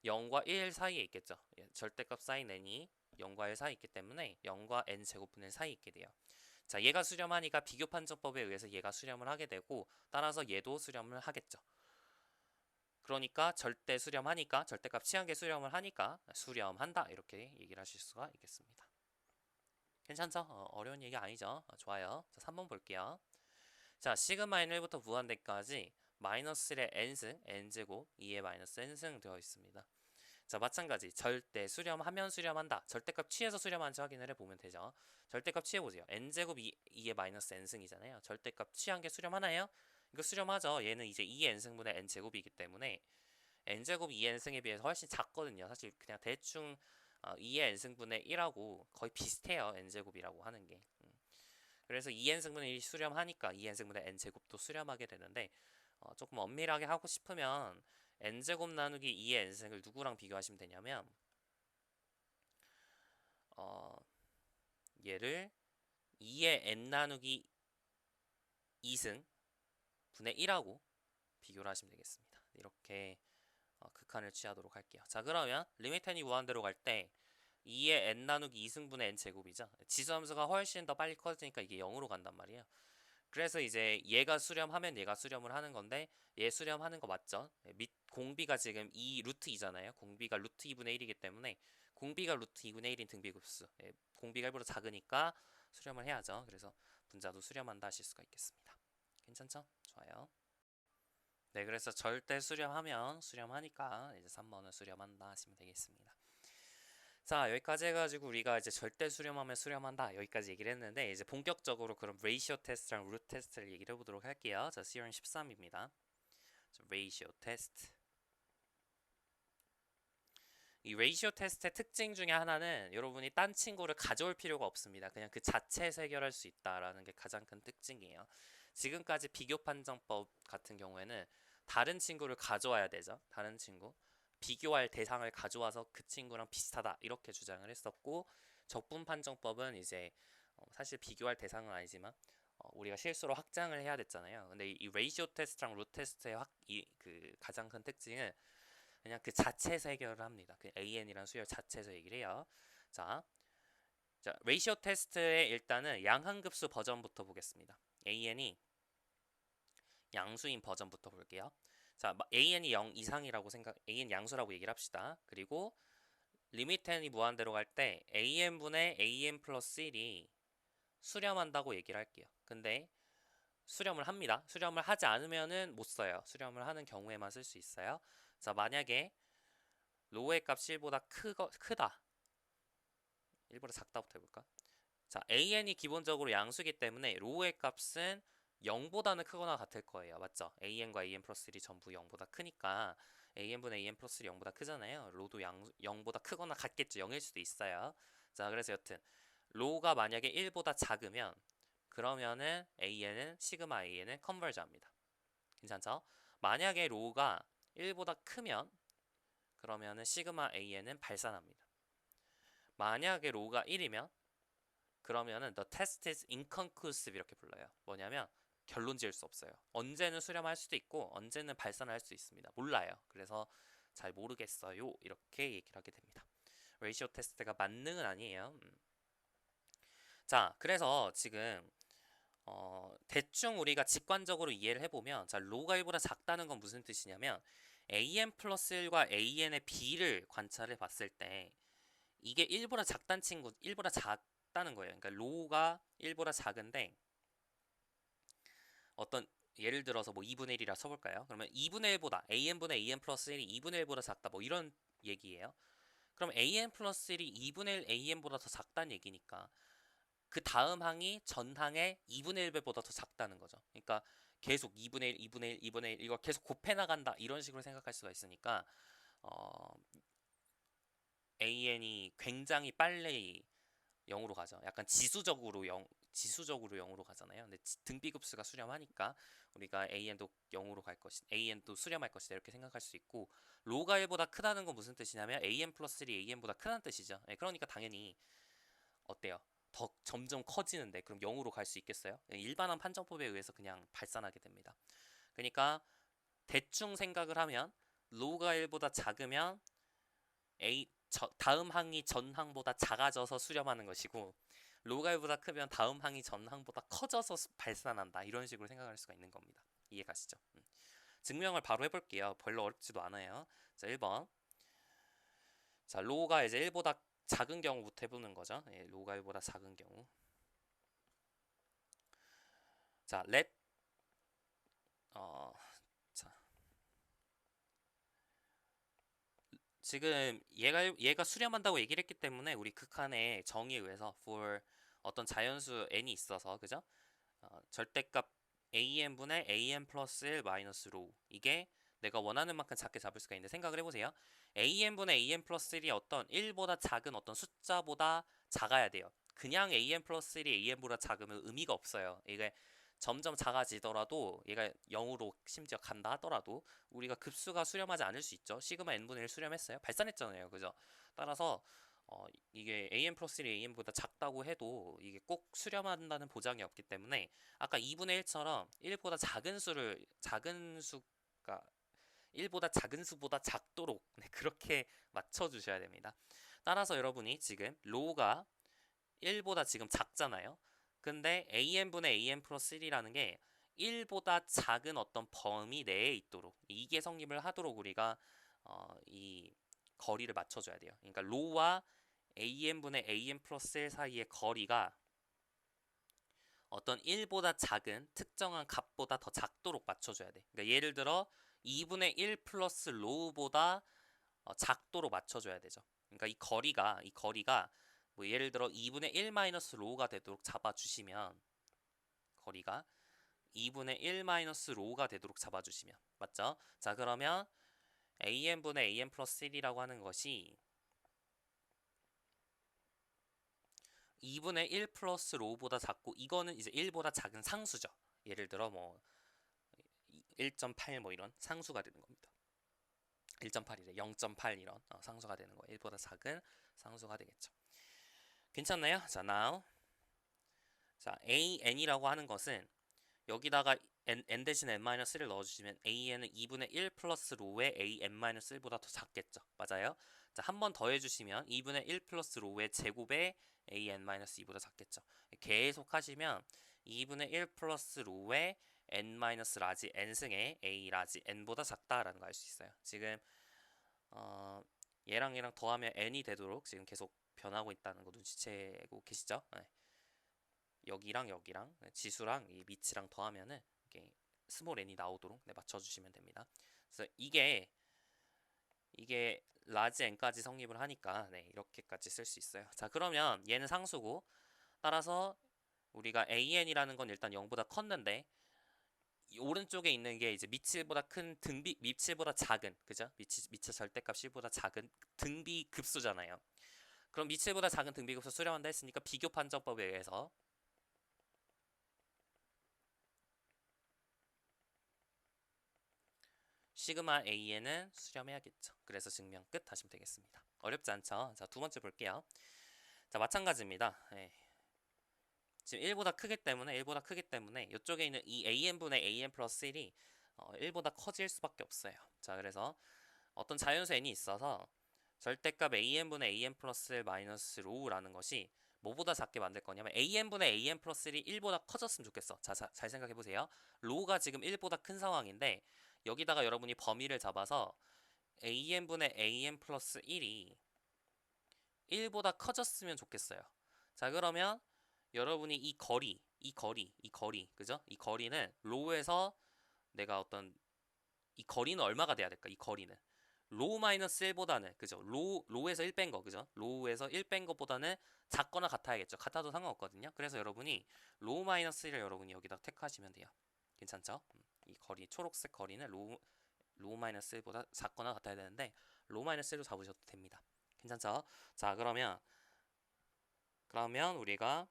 0과 1 사이에 있겠죠. 절대값 사인 n이 0과 1 사이에 있기 때문에 0과 n제곱분의 1 사이에 있게 돼요. 자, 얘가 수렴하니까 비교 판정법에 의해서 얘가 수렴을 하게 되고 따라서 얘도 수렴을 하겠죠. 그러니까 절대 수렴하니까 절대값 치한개 수렴을 하니까 수렴한다 이렇게 얘기를 하실 수가 있겠습니다. 괜찮죠? 어려운 얘기 아니죠? 좋아요. 자, 3번 볼게요. 자, 시그마 n1부터 무한대까지 마이너스 1의 n승 n제곱 2의 마이너스 n승 되어 있습니다. 자, 마찬가지 절대 수렴하면 수렴한다. 절대값 취해서 수렴한지 확인을 해보면 되죠. 절대값 취해보세요. n제곱 2의 마이너스 n승이잖아요. 절대값 취한 게 수렴하나요? 이거 수렴하죠. 얘는 이제 2의 n승분의 n제곱이기 때문에 n제곱 2의 n승에 비해서 훨씬 작거든요. 사실 그냥 대충 2의 n승분의 1하고 거의 비슷해요. n제곱이라고 하는 게. 그래서 2n승분의 1이 수렴하니까 2n승분의 n제곱도 수렴하게 되는데 조금 엄밀하게 하고 싶으면 n제곱 나누기 2의 n승을 누구랑 비교하시면 되냐면 얘를 2의 n 나누기 2승 분의 1하고 비교를 하시면 되겠습니다. 이렇게 극한을 취하도록 할게요. 자, 그러면 리미트 n이 무한대로 갈 때 2의 n 나누기 2승분의 n 제곱이죠. 지수함수가 훨씬 더 빨리 커지니까 이게 0으로 간단 말이에요. 그래서 이제 얘가 수렴하면 얘가 수렴을 하는 건데 얘 수렴하는 거 맞죠? 밑 공비가 지금 2 루트 2잖아요. 공비가 루트 2분의 1이기 때문에 공비가 루트 2분의 1인 등비급수. 공비가 1보다 작으니까 수렴을 해야죠. 그래서 분자도 수렴한다 하실 수가 있겠습니다. 괜찮죠? 좋아요. 네, 그래서 절대 수렴하면 수렴하니까 이제 3번은 수렴한다 하시면 되겠습니다. 자, 여기까지 해가지고 우리가 이제 절대 수렴하면 수렴한다 여기까지 얘기를 했는데 이제 본격적으로 그럼 레이시오 테스트랑 루트 테스트를 얘기를 해보도록 할게요. 자, 시험 13입니다. 레이시오 테스트. 이 레이시오 테스트의 특징 중에 하나는 여러분이 딴 친구를 가져올 필요가 없습니다. 그냥 그 자체에서 해결할 수 있다라는 게 가장 큰 특징이에요. 지금까지 비교 판정법 같은 경우에는 다른 친구를 가져와야 되죠. 다른 친구. 비교할 대상을 가져와서 그 친구랑 비슷하다 이렇게 주장을 했었고 적분 판정법은 이제 사실 비교할 대상은 아니지만 우리가 실수로 확장을 해야 됐잖아요. 근데 이 레이시오 테스트랑 루트 테스트의 그 가장 큰 특징은 그냥 그 자체에서 해결을 합니다. 그 AN이라는 수열 자체에서 얘기를 해요. 자, 레이시오 테스트의 일단은 양한급수 버전부터 보겠습니다. AN이 양수인 버전부터 볼게요. 자, AN이 0 이상이라고 AN 양수라고 얘기를 합시다. 그리고 리미트 n이 무한대로 갈 때 AN분의 AN 플러스 1이 수렴한다고 얘기를 할게요. 근데 수렴을 합니다. 수렴을 하지 않으면은 못 써요. 수렴을 하는 경우에만 쓸 수 있어요. 자, 만약에 로우의 값 1보다 크다. 1보다 작다부터 해볼까? 자, AN이 기본적으로 양수기 때문에 로우의 값은 0보다는 크거나 같을 거예요. 맞죠? AN과 AN 플러스 1이 전부 0보다 크니까 AN분의 AN 플러스 1이 0보다 크잖아요. 로도 0보다 크거나 같겠죠. 0일 수도 있어요. 자, 그래서 여튼 로우가 만약에 1보다 작으면 그러면은 AN은 시그마 AN은 컨버즈합니다. 괜찮죠? 만약에 로우가 1보다 크면 그러면은 시그마 AN은 발산합니다. 만약에 로우가 1이면 그러면은 the test is inconclusive 이렇게 불러요. 뭐냐면 결론 지을 수 없어요. 언제는 수렴할 수도 있고 언제는 발산할 수 있습니다. 몰라요. 그래서 잘 모르겠어요. 이렇게 얘기를 하게 됩니다. 레이시오 테스트가 만능은 아니에요. 자, 그래서 지금 대충 우리가 직관적으로 이해를 해보면 자, 로가 1보다 작다는 건 무슨 뜻이냐면 AN 플러스 1과 AN의 B를 관찰해 봤을 때 이게 1보다 작다는 친구, 1보다 작다는 거예요. 그러니까 로가 1보다 작은데 어떤 예를 들어서 뭐 2분의 1이라 쳐볼까요? 그러면 2분의 1보다 AN분의 AN 플러스 1이 2분의 1보다 작다 뭐 이런 얘기예요. 그럼 AN 플러스 1이 2분의 1 AN보다 더 작다는 얘기니까 그 다음 항이 전 항의 2분의 1배보다 더 작다는 거죠. 그러니까 계속 2분의 1, 2분의 1, 2분의 1 이거 계속 곱해 나간다 이런 식으로 생각할 수가 있으니까 AN이 굉장히 빨리 0으로 가죠. 약간 지수적으로 0으로 가잖아요. 근데 등비급수가 수렴하니까 우리가 AN도 0으로 갈 것이, AN도 수렴할 것이다 이렇게 생각할 수 있고 로가 1보다 크다는 건 무슨 뜻이냐면 AN 플러스 1이 AN보다 크다는 뜻이죠. 그러니까 당연히 어때요? 더 점점 커지는데 그럼 0으로 갈 수 있겠어요? 일반한 판정법에 의해서 그냥 발산하게 됩니다. 그러니까 대충 생각을 하면 로가 1보다 작으면 다음 항이 전 항보다 작아져서 수렴하는 것이고 로가 1보다 크면 다음 항이 전 항보다 커져서 발산한다 이런 식으로 생각할 수가 있는 겁니다. 이해가시죠? 증명을 바로 해볼게요. 별로 어렵지도 않아요. 자, 1번. 자, 로가 이제 1보다 작은 경우부터 해보는 거죠. 로가 1보다 작은 경우. 자, 자, 지금 얘가 수렴한다고 얘기를 했기 때문에 우리 극한의 정의에 의해서 for 어떤 자연수 n이 있어서 그죠? 절대값 an분의 an 플러스 1 마이너스 로 이게 내가 원하는 만큼 작게 잡을 수가 있는데 생각을 해보세요. an분의 an 플러스 1이 어떤 1보다 작은 어떤 숫자보다 작아야 돼요. 그냥 an 플러스 1이 an보다 작으면 의미가 없어요. 이게 점점 작아지더라도 얘가 0으로 심지어 간다 하더라도 우리가 급수가 수렴하지 않을 수 있죠. 시그마 n분의 1 수렴했어요. 발산했잖아요. 그죠? 따라서 이게 an 플러스 1이 an보다 작다고 해도 이게 꼭 수렴한다는 보장이 없기 때문에 아까 2분의 1처럼 1보다 작은 수가 1보다 작은 수보다 작도록 그렇게 맞춰주셔야 됩니다. 따라서 여러분이 지금 로우가 1보다 지금 작잖아요. 근데 an분의 an 플러스 1이라는 게 1보다 작은 어떤 범위 내에 있도록 이게 성립을 하도록 우리가 이 거리를 맞춰줘야 돼요. 그러니까 로와 an분의 an 플러스 1 사이의 거리가 어떤 1보다 작은 특정한 값보다 더 작도록 맞춰줘야 돼. 그러니까 예를 들어 2분의 1 플러스 로우보다 작도록 맞춰줘야 되죠. 그러니까 이 거리가 뭐 예를 들어 2분의 1 마이너스 로우가 되도록 잡아주시면 거리가 2분의 1 마이너스 로우가 되도록 잡아주시면 맞죠? 자, 그러면 an분의 an 플러스 1이라고 하는 것이 2분의 1 플러스 로우보다 작고 이거는 이제 1보다 작은 상수죠. 예를 들어 뭐 1.8 뭐 이런 상수가 되는 겁니다. 1.8이래 0.8 이런 상수가 되는 거예요. 1보다 작은 상수가 되겠죠. 괜찮나요? 자, now 자, an이라고 하는 것은 여기다가 n 대신 n-1을 넣어주시면 an은 2분의 1 플러스 로우의 an-1보다 더 작겠죠. 맞아요? 자, 한 번 더 해주시면 2분의 1 플러스 로우의 제곱의 an-2보다 작겠죠. 계속 하시면 2분의 1 플러스 로우의 n-라지 n승의 a 라지 n보다 작다라는 거 알 수 있어요. 지금 얘랑 더하면 n이 되도록 지금 계속 변하고 있다는 거 눈치채고 계시죠? 네. 여기랑 지수랑 이 밑이랑 더하면은 이렇게 스몰 n이 나오도록 맞춰주시면 됩니다. 그래서 이게 라지 n까지 성립을 하니까 이렇게까지 쓸 수 있어요. 자, 그러면 얘는 상수고 따라서 우리가 an이라는 건 일단 0보다 컸는데 이 오른쪽에 있는 게 이제 밑칠보다 큰 밑칠보다 작은 그죠? 밑의 절대값 10보다 작은 등비 급수잖아요. 그럼 미칠보다 작은 등비급수 수렴한다 했으니까 비교 판정법에 의해서 시그마 AN은 수렴해야겠죠. 그래서 증명 끝 하시면 되겠습니다. 어렵지 않죠? 자, 두 번째 볼게요. 자, 마찬가지입니다. 예. 지금 1보다 크기 때문에 이쪽에 있는 이 AN분의 AN 플러스 1이 1보다 커질 수밖에 없어요. 자, 그래서 어떤 자연수 n이 있어서 절대값 AN분의 AN 플러스 1 마이너스 로우라는 것이 뭐보다 작게 만들 거냐면 AN분의 AN 플러스 1이 1보다 커졌으면 좋겠어. 자, 잘 생각해 보세요. 로우가 지금 1보다 큰 상황인데 여기다가 여러분이 범위를 잡아서 AN분의 AN 플러스 1이 1보다 커졌으면 좋겠어요. 자, 그러면 여러분이 이 거리, 그죠? 이 거리는 로우에서 내가 어떤 이 거리는 얼마가 돼야 될까? 이 거리는 로우 마이너스 1보다는 그죠? 로우에서 1 뺀 거, 그죠? 로우에서 1 뺀 것보다는 작거나 같아야겠죠. 같아도 상관없거든요. 그래서 여러분이 로우 마이너스 1을 여러분이 여기다 택하시면 돼요. 괜찮죠? 이 거리, 초록색 거리는 로우 마이너스 1보다 작거나 같아야 되는데 로우 마이너스 1로 잡으셔도 됩니다. 괜찮죠? 자, 그러면 우리가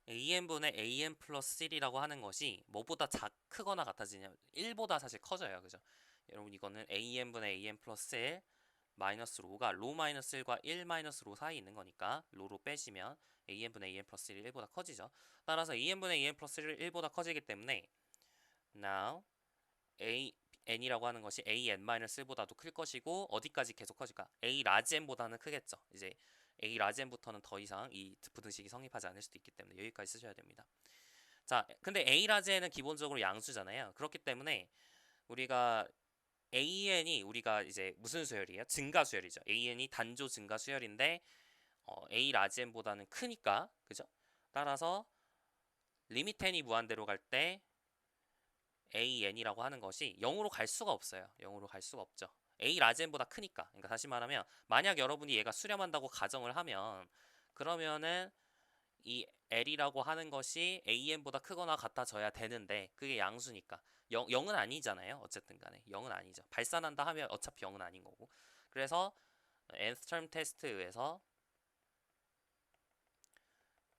AN분의 AN 플러스 1이라고 하는 것이 뭐보다 크거나 같아지냐면 1보다 사실 커져요. 그죠? 여러분 이거는 AN분의 AN 플러스 1 마이너스 로가 로 마이너스 1과 1 마이너스 로 사이에 있는 거니까 로로 빼시면 AN분의 AN 플러스 1이 1보다 커지죠. 따라서 AN분의 AN 플러스 1이 1보다 커지기 때문에 now n이라고 하는 것이 an-1보다도 클 것이고 어디까지 계속 커질까? a 라지 n보다는 크겠죠. 이제 a 라지 n부터는 더 이상 이 부등식이 성립하지 않을 수도 있기 때문에 여기까지 쓰셔야 됩니다. 자, 근데 a 라지 n은 기본적으로 양수잖아요. 그렇기 때문에 우리가 an이 우리가 이제 무슨 수열이에요? 증가 수열이죠. an이 단조 증가 수열인데 a 라지 n보다는 크니까 그죠? 따라서 리미트 n이 무한대로 갈 때 AN이라고 하는 것이 0으로 갈 수가 없어요. 0으로 갈 수가 없죠. A 라젠보다 크니까. 그러니까 다시 말하면 만약 여러분이 얘가 수렴한다고 가정을 하면 그러면은 이 L이라고 하는 것이 AN보다 크거나 같아져야 되는데 그게 양수니까 0은 아니잖아요. 어쨌든 간에 0은 아니죠. 발산한다 하면 어차피 0은 아닌 거고. 그래서 nth term 테스트에 의해서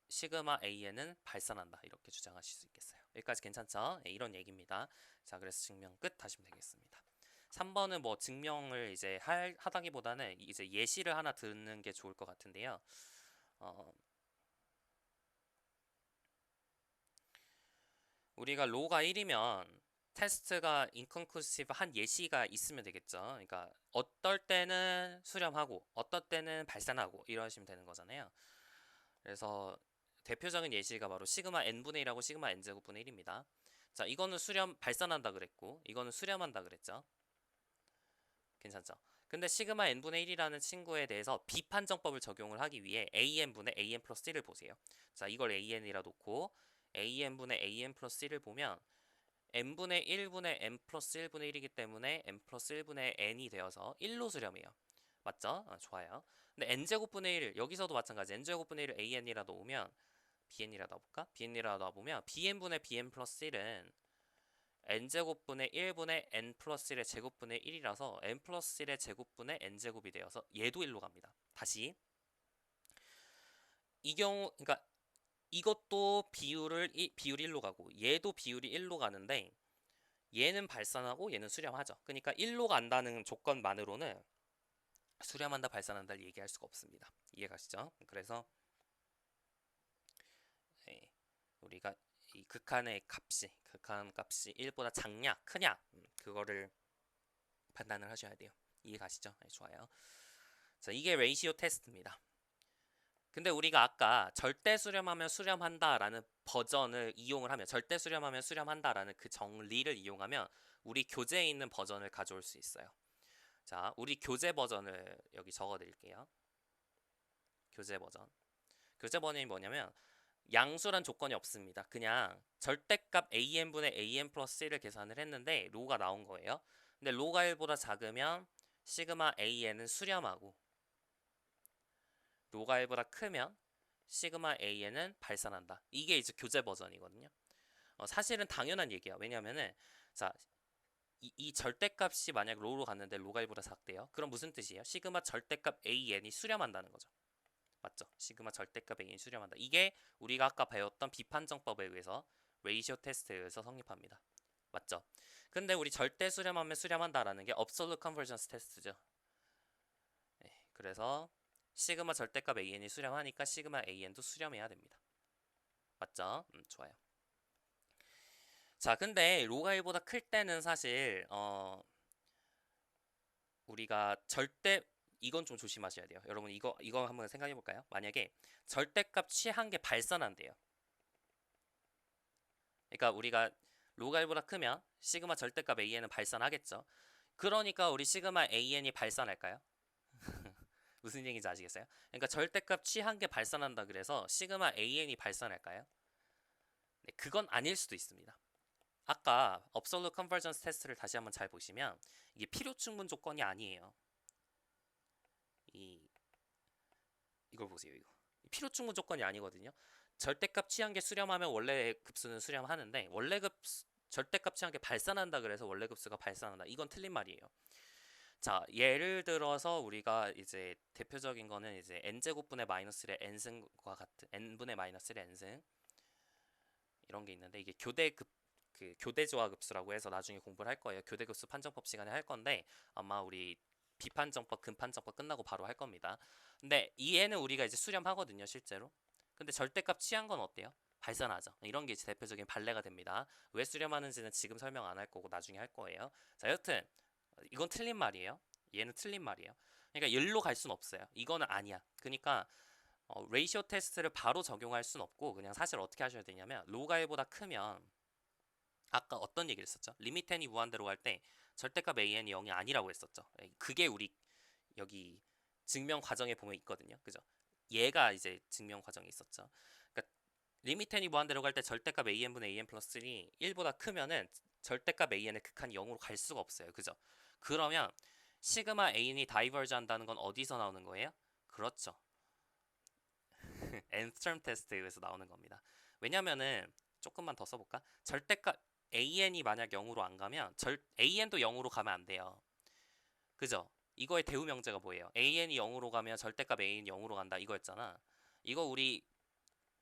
시그마 AN은 발산한다 이렇게 주장하실 수 있겠어요. 여기까지 괜찮죠? 네, 이런 얘기입니다. 자, 그래서 증명 끝 하시면 되겠습니다. 3번은 뭐 증명을 이제 하다기보다는 이제 예시를 하나 듣는 게 좋을 것 같은데요. 우리가 로가 1이면 테스트가 인컨클루시브 한 예시가 있으면 되겠죠. 그러니까 어떨 때는 수렴하고 어떨 때는 발산하고 이러시면 되는 거잖아요. 그래서 대표적인 예시가 바로 시그마 n분의 1하고 시그마 n제곱분의 1입니다. 자, 이거는 발산한다 그랬고 이거는 수렴한다 그랬죠. 괜찮죠? 근데 시그마 n분의 1이라는 친구에 대해서 비판정법을 적용을 하기 위해 an분의 an 플러스 1을 보세요. 자, 이걸 an이라 놓고 an분의 an 플러스 1을 보면 n분의 1분의 n 플러스 1분의 1이기 때문에 n 플러스 1분의 n이 되어서 1로 수렴해요. 맞죠? 좋아요. 근데 n제곱분의 1 여기서도 마찬가지 n제곱분의 1을 an이라 놓으면 bn이라 넣어볼까? bn이라 넣어보면 bn분의 bn 플러스 1은 n제곱분의 1분의 n 플러스 1의 제곱분의 1이라서 n 플러스 1의 제곱분의 n제곱이 되어서 얘도 1로 갑니다. 다시 이 경우 그러니까 이것도 비율 1로 가고 얘도 비율이 1로 가는데 얘는 발산하고 얘는 수렴하죠. 그러니까 1로 간다는 조건만으로는 수렴한다 발산한다를 얘기할 수가 없습니다. 이해가시죠? 그래서 우리가 이 극한 값이 1보다 작냐 크냐 그거를 판단을 하셔야 돼요. 이해가시죠? 네, 좋아요. 자, 이게 레이시오 테스트입니다. 근데 우리가 아까 절대 수렴하면 수렴한다라는 버전을 이용을 하면 절대 수렴하면 수렴한다라는 그 정리를 이용하면 우리 교재에 있는 버전을 가져올 수 있어요. 자, 우리 교재 버전을 여기 적어 드릴게요. 교재 버전이 뭐냐면 양수란 조건이 없습니다. 그냥 절대값 an분의 an 플러스 1을 계산을 했는데 로가 나온 거예요. 근데 로가 1보다 작으면 시그마 an은 수렴하고 로가 1보다 크면 시그마 an은 발산한다. 이게 이제 교재 버전이거든요. 사실은 당연한 얘기야. 왜냐면은 자 이 절대값이 만약 로로 갔는데 로가 1보다 작대요. 그럼 무슨 뜻이에요? 시그마 절대값 AN이 수렴한다는 거죠. 맞죠? 시그마 절대값 AN이 수렴한다. 이게 우리가 아까 배웠던 비판정법에 의해서 레이시오 테스트에 의해서 성립합니다. 맞죠? 근데 우리 절대 수렴하면 수렴한다라는 게 absolute convergence 테스트죠. 네, 그래서 시그마 절대값 AN이 수렴하니까 시그마 AN도 수렴해야 됩니다. 맞죠? 좋아요. 자, 근데 로가 1보다 클 때는 사실 우리가 절대 이건 좀 조심하셔야 돼요. 여러분 이거 한번 생각해 볼까요? 만약에 절대값 취한 게 발산한대요. 그러니까 우리가 로가 1보다 크면 시그마 절대값 AN은 발산하겠죠. 그러니까 우리 시그마 AN이 발산할까요? 무슨 얘기인지 아시겠어요? 그러니까 절대값 취한 게 발산한다 그래서 시그마 AN이 발산할까요? 네, 그건 아닐 수도 있습니다. 아까 absolute convergence 테스트를 다시 한번 잘 보시면 이게 필요 충분 조건이 아니에요. 이걸 보세요. 이거 필요 충분 조건이 아니거든요. 절대값 취한 게 수렴하면 원래 급수는 수렴하는데 원래 급수 절대값 취한 게 발산한다 그래서 원래 급수가 발산한다. 이건 틀린 말이에요. 자, 예를 들어서 우리가 이제 대표적인 거는 이제 n제곱분의 마이너스 1의 n승과 같은 n분의 마이너스 1의 n승 이런 게 있는데 이게 교대조화급수라고 해서 나중에 공부를 할 거예요. 교대급수 판정법 시간에 할 건데 아마 우리 비판정법, 근판정법 끝나고 바로 할 겁니다. 근데 이 애는 우리가 이제 수렴하거든요, 실제로. 근데 절대값 취한 건 어때요? 발산하죠. 이런 게 이제 대표적인 발레가 됩니다. 왜 수렴하는지는 지금 설명 안 할 거고 나중에 할 거예요. 자, 여튼 이건 틀린 말이에요. 얘는 틀린 말이에요. 그러니까 일로 갈 순 없어요. 이거는 아니야. 그러니까 레이시오 테스트를 바로 적용할 순 없고 그냥 사실 어떻게 하셔야 되냐면 로가 1보다 크면 아까 어떤 얘기를 했었죠? 리미트 n이 무한대로 갈 때 절대값 an이 0이 아니라고 했었죠. 그게 우리 여기 증명 과정에 보면 있거든요. 그죠? 얘가 이제 증명 과정에 있었죠. 그러니까 리미트 n이 무한대로 갈 때 절대값 an분의 an 플러스 3이 1보다 크면은 절대값 an의 극한이 0으로 갈 수가 없어요. 그죠? 그러면 시그마 an이 다이버즈 한다는 건 어디서 나오는 거예요? 그렇죠. nth term 테스트에 의해서 나오는 겁니다. 왜냐면은 조금만 더 써볼까? 절대값 an이 만약 0으로 안 가면 an도 0으로 가면 안 돼요. 그죠? 이거의 대우 명제가 뭐예요? an이 0으로 가면 절대값 an이 0으로 간다 이거였잖아. 이거 우리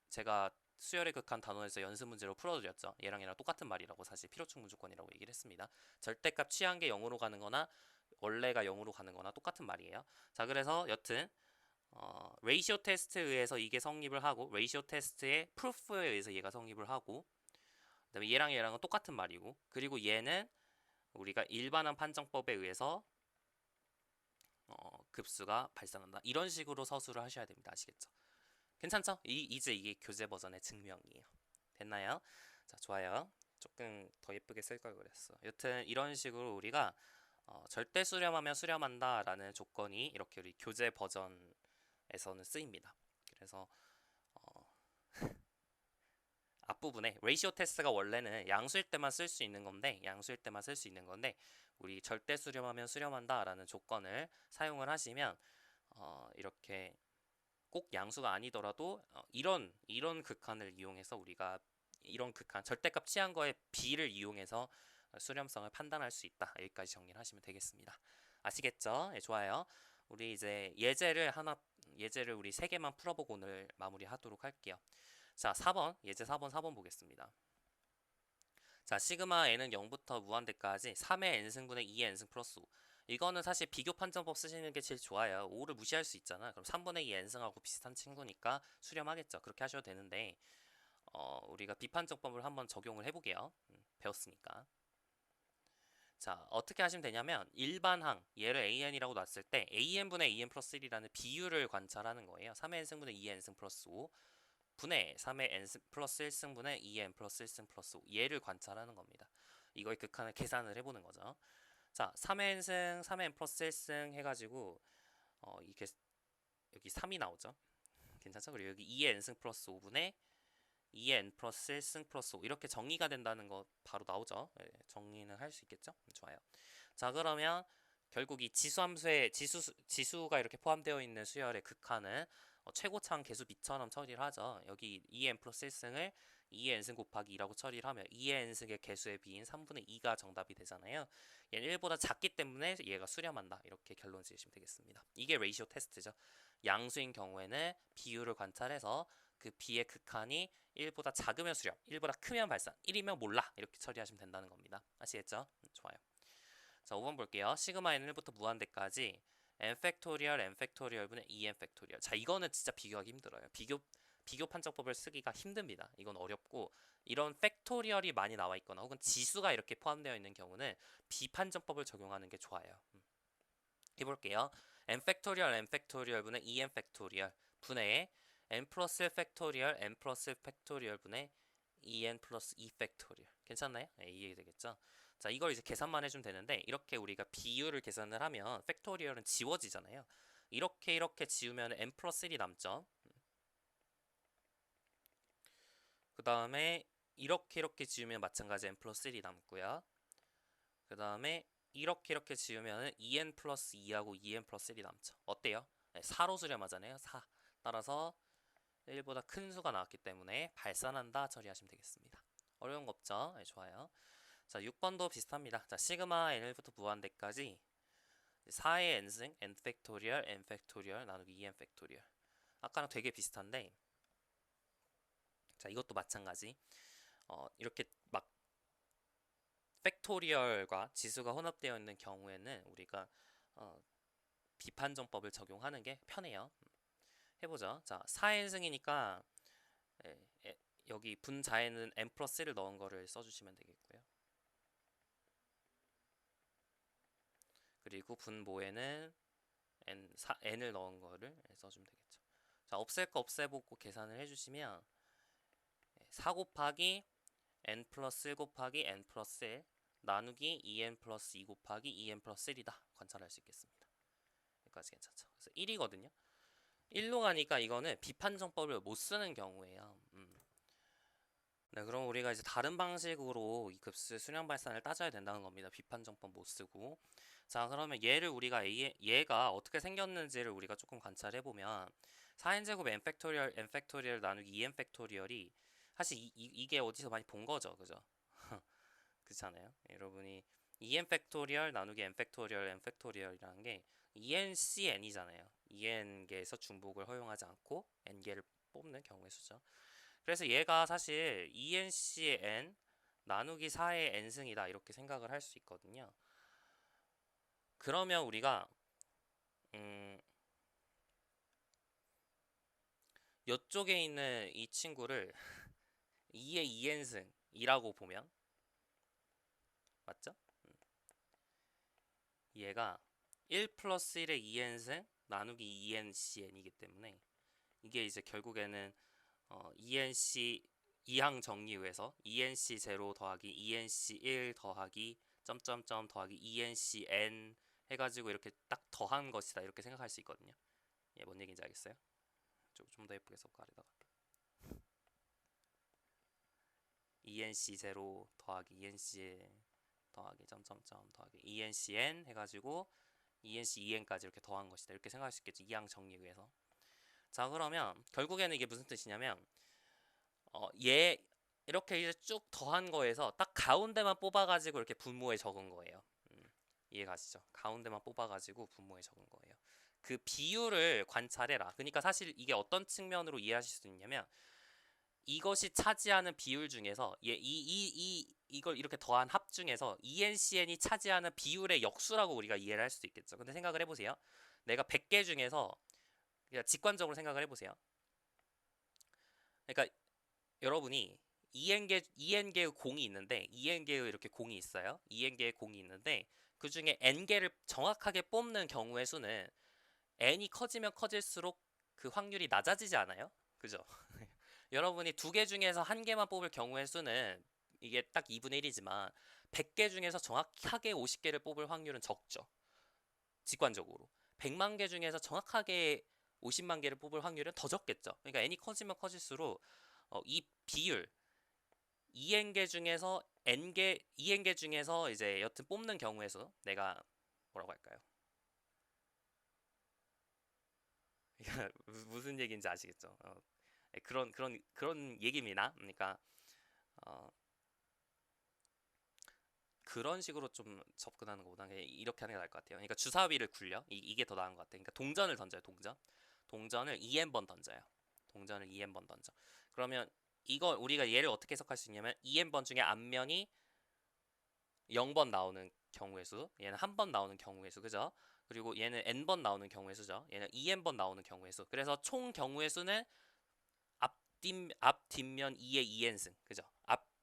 제가 수열의 극한 단원에서 연습 문제로 풀어드렸죠. 얘랑 똑같은 말이라고 사실 필요충분 조건이라고 얘기를 했습니다. 절대값 취한 게 0으로 가는 거나 원래가 0으로 가는 거나 똑같은 말이에요. 자, 그래서 여튼 레이시오 테스트에 의해서 이게 성립을 하고 레이시오 테스트의 프루프에 의해서 얘가 성립을 하고 그다음에 얘랑은 똑같은 말이고 그리고 얘는 우리가 일반한 판정법에 의해서 급수가 발생한다. 이런 식으로 서술을 하셔야 됩니다. 아시겠죠? 괜찮죠? 이제 이게 교재 버전의 증명이에요. 됐나요? 자, 좋아요. 조금 더 예쁘게 쓸 걸 그랬어. 여튼 이런 식으로 우리가 절대 수렴하면 수렴한다라는 조건이 이렇게 우리 교재 버전에서는 쓰입니다. 그래서 앞부분에 레이시오 테스트가 원래는 양수일 때만 쓸 수 있는 건데 우리 절대 수렴하면 수렴한다라는 조건을 사용을 하시면 이렇게 꼭 양수가 아니더라도 이런 극한을 이용해서 우리가 이런 극한 절대값 취한 거의 비를 이용해서 수렴성을 판단할 수 있다. 여기까지 정리를 하시면 되겠습니다. 아시겠죠? 네, 좋아요. 우리 이제 예제를 우리 3개만 풀어보고 오늘 마무리하도록 할게요. 자, 4번 예제 4번 보겠습니다. 자, 시그마 n은 0부터 무한대까지 3의 n승분의 2의 n승 플러스 5. 이거는 사실 비교 판정법 쓰시는 게 제일 좋아요. 5를 무시할 수 있잖아. 그럼 3분의 2 n승하고 비슷한 친구니까 수렴하겠죠. 그렇게 하셔도 되는데 우리가 비판정법을 한번 적용을 해보게요. 배웠으니까. 자, 어떻게 하시면 되냐면 일반항 얘를 an이라고 놨을 때 an분의 2n 플러스 1이라는 비율을 관찰하는 거예요. 3의 n승분의 2의 n승 플러스 5 분의 3의 n 플러스 1승분의 2n 플러스 1승 플러스 5 얘를 관찰하는 겁니다. 이거의 극한을 계산을 해보는 거죠. 자, 3의 n승, 3의 n 플러스 1승 해가지고 이게 여기 3이 나오죠. 괜찮죠? 그리고 여기 2의 n승 플러스 5분의 2의 n 플러스 1승 플러스 5 이렇게 정리가 된다는 거 바로 나오죠. 네, 정리는 할 수 있겠죠? 좋아요. 자, 그러면 결국 이 지수가 이렇게 포함되어 있는 수열의 극한은 최고차항 계수 B처럼 처리를 하죠. 여기 2n 플러스 1승을 2의 n승 곱하기 2라고 처리를 하면 2의 n승의 개수의 b인 3분의 2가 정답이 되잖아요. 얘는 1보다 작기 때문에 얘가 수렴한다. 이렇게 결론 지으시면 되겠습니다. 이게 레이시오 테스트죠. 양수인 경우에는 비율을 관찰해서 그 b의 극한이 1보다 작으면 수렴, 1보다 크면 발산, 1이면 몰라. 이렇게 처리하시면 된다는 겁니다. 아시겠죠? 좋아요. 자, 5번 볼게요. 시그마 n 1부터 무한대까지 n 팩토리얼 n 팩토리얼분의 2n 팩토리얼. 자, 이거는 진짜 비교하기 힘들어요. 비교 판정법을 쓰기가 힘듭니다. 이건 어렵고 이런 팩토리얼이 많이 나와 있거나 혹은 지수가 이렇게 포함되어 있는 경우는 비판정법을 적용하는 게 좋아요. 해볼게요. n 팩토리얼 n 팩토리얼분의 2n 팩토리얼 분의 n 플러스 1 팩토리얼 n 플러스 1 팩토리얼 분의 2n 플러스 2 팩토리얼. 괜찮나요? 네, 이해가 되겠죠? 자, 이걸 이제 계산만 해주면 되는데 이렇게 우리가 비율을 계산을 하면 팩토리얼은 지워지잖아요. 이렇게 지우면 n 플러스 1이 남죠. 그 다음에 이렇게 지우면 마찬가지 n 플러스 1이 남고요. 그 다음에 이렇게 지우면 2n 플러스 2하고 2n 플러스 1이 남죠. 어때요? 네, 4로 수렴하잖아요. 4. 따라서 1보다 큰 수가 나왔기 때문에 발산한다 처리하시면 되겠습니다. 어려운 거 없죠? 네, 좋아요. 자, 6번도 비슷합니다. 자, 시그마 n부터 무한대까지 4의 n승 n 팩토리얼 n 팩토리얼 나누기 2n 팩토리얼. 아까랑 되게 비슷한데 자, 이것도 마찬가지. 이렇게 막 팩토리얼과 지수가 혼합되어 있는 경우에는 우리가 비판정법을 적용하는 게 편해요. 해보죠. 자, 4n승이니까 여기 분자에는 n 플러스 1을 넣은 거를 써주시면 되겠고요. 그리고 분모에는 n을 넣은 거를 써주면 되겠죠. 자, 없앨 거 없애보고 계산을 해주시면 4 곱하기 n 플러스 1 곱하기 n 플러스 1 나누기 2n 플러스 2 곱하기 2n 플러스 1이다. 관찰할 수 있겠습니다. 여기까지 괜찮죠. 그래서 1이거든요. 1로 가니까 이거는 비판정법을 못 쓰는 경우예요. 네, 그럼 우리가 이제 다른 방식으로 이 급수 수렴 발산을 따져야 된다는 겁니다. 비판정법 못 쓰고. 자, 그러면 얘를 우리가 얘가 어떻게 생겼는지를 우리가 조금 관찰해 보면 4n제곱 n 팩토리얼 n 팩토리얼 나누기 2n 팩토리얼이 사실 이게 어디서 많이 본 거죠, 그죠? 그렇잖아요. 여러분이 2n 팩토리얼 나누기 n 팩토리얼 n 팩토리얼이라는 게 2ncn이잖아요. 2n개에서 중복을 허용하지 않고 n개를 뽑는 경우의 수죠. 그래서 얘가 사실 2nc의 n 나누기 4의 n승이다 이렇게 생각을 할 수 있거든요. 그러면 우리가 이쪽에 있는 이 친구를 2의 2n승이라고 보면 맞죠? 얘가 1 플러스 1의 2n승 나누기 2ncn이기 때문에 이게 이제 결국에는 ENC 이항 정리후에서 ENC 0 더하기 ENC 1 더하기 점점점 더하기 ENC n 해가지고 이렇게 딱 더한 것이다 이렇게 생각할 수 있거든요. 예, 뭔 얘기인지 알겠어요? 좀 더 예쁘게 써볼까 아래다가 ENC 0 더하기 ENC 1 더하기 점점점 더하기 ENC n 해가지고 ENC 2n까지 이렇게 더한 것이다 이렇게 생각할 수 있겠죠. 이항 정리후에서. 자, 그러면 결국에는 이게 무슨 뜻이냐면 얘 이렇게 이제 쭉 더한 거에서 딱 가운데만 뽑아가지고 이렇게 분모에 적은 거예요. 이해가시죠? 가운데만 뽑아가지고 분모에 적은 거예요. 그 비율을 관찰해라. 그러니까 사실 이게 어떤 측면으로 이해하실 수 있냐면 이것이 차지하는 비율 중에서 이걸 이렇게 더한 합 중에서 ENCN이 차지하는 비율의 역수라고 우리가 이해를 할 수도 있겠죠. 근데 생각을 해보세요. 내가 100개 중에서 그냥 직관적으로 생각을 해보세요. 그러니까 여러분이 EN개의 공이 있는데 EN개의 이렇게 공이 있어요. EN개의 공이 있는데 그 중에 N개를 정확하게 뽑는 경우의 수는 N이 커지면 커질수록 그 확률이 낮아지지 않아요? 그죠? 여러분이 2개 중에서 1개만 뽑을 경우의 수는 이게 딱 2분의 1이지만 100개 중에서 정확하게 50개를 뽑을 확률은 적죠. 직관적으로. 100만 개 중에서 정확하게 50만 개를 뽑을 확률은 더 적겠죠. 그러니까 N이 커지면 커질수록 이 비율 2n개 중에서 n개 2n개 중에서 이제 여튼 뽑는 경우에서 내가 뭐라고 할까요? 무슨 얘기인지 아시겠죠? 그런 얘기입니다. 그러니까 어, 그런 식으로 좀 접근하는 것보다 그냥 이렇게 하는 게 나을 것 같아요. 그러니까 주사위를 굴려. 이게 더 나은 것 같아요. 그러니까 동전을 던져요. 동전을 2n번 던져요. 동전을 2n번 던져. 그러면 이거 우리가 얘를 어떻게 해석할 수 있냐면 2n번 중에 앞면이 0번 나오는 경우의 수, 얘는 한 번 나오는 경우의 수, 그죠? 그리고 얘는 n번 나오는 경우의 수죠. 얘는 2n번 나오는 경우의 수. 그래서 총 경우의 수는 앞 뒷면 2의 2n승, 그죠?